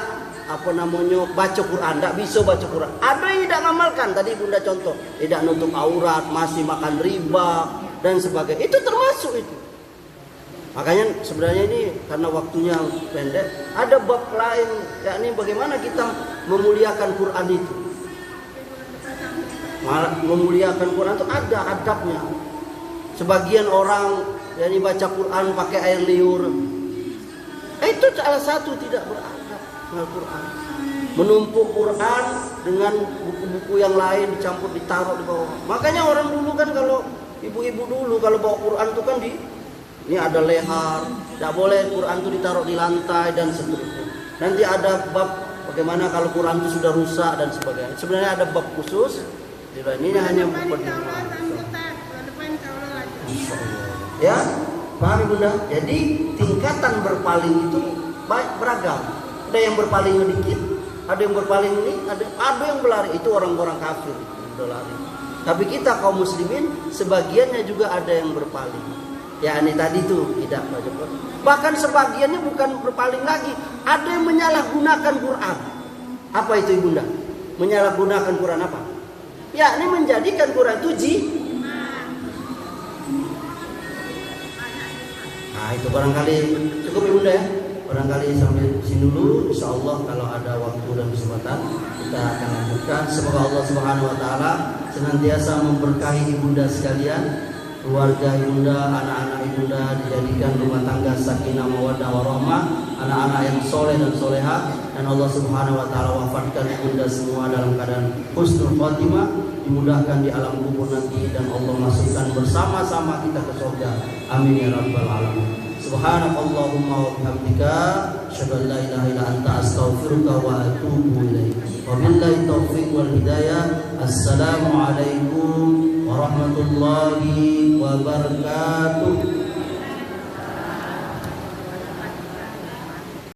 Speaker 1: baca Quran, tidak bisa baca Quran. Ada yang tidak ngamalkan, tadi Bunda contoh, tidak nutup aurat, masih makan riba dan sebagainya. Itu termasuk itu. Makanya sebenarnya ini karena waktunya pendek, ada bab lain, yakni bagaimana kita memuliakan Quran itu. Memuliakan Quran itu ada adabnya. Sebagian orang yakni baca Quran pakai air liur. Itu salah satu tidak beradab dengan Quran. Menumpuk Quran dengan buku-buku yang lain dicampur ditaruh di bawah. Makanya orang dulu kan kalau ibu-ibu dulu kalau bawa Quran itu kan ini ada lehar, tidak boleh Quran itu ditaruh di lantai dan seterusnya. Nanti ada bab bagaimana kalau Quran itu sudah rusak dan sebagainya. Sebenarnya ada bab khusus. Ini hanya perjuangan. Ya, paham Bunda? Jadi tingkatan berpaling itu beragam. Ada yang berpaling sedikit, ada yang berpaling ini, ada yang berlari. Itu orang-orang kafir berlari. Tapi kita kaum muslimin sebagiannya juga ada yang berpaling. Ya ini tadi tuh tidak baca Quran. Bahkan sebagiannya bukan berpaling lagi, ada yang menyalahgunakan Quran. Apa itu Ibunda? Menyalahgunakan Quran apa? Ya ini menjadikan Quran itu itu barangkali cukup Ibunda ya. Barangkali sampai sini dulu. Insyaallah kalau ada waktu dan kesempatan kita akan lanjutkan. Semoga Allah Subhanahu wa taala senantiasa memberkahi Ibunda sekalian, keluarga Ibunda, anak-anak Ibunda dijadikan rumah tangga sakinah mawaddah warahmah, anak-anak yang soleh dan soleha, dan Allah Subhanahu wa taala wafatkan Ibunda semua dalam keadaan husnul khotimah, dimudahkan di alam kubur nanti, dan Allah masukkan bersama-sama kita ke surga. Amin ya rabbal alamin. Subhanakallahumma wa bihamdika asyhadu an la ilaha illa anta astaghfiruka wa atubu ilaik. Wabillahi taufiq wal hidayah. Assalamualaikum warahmatullahi wabarakatuh.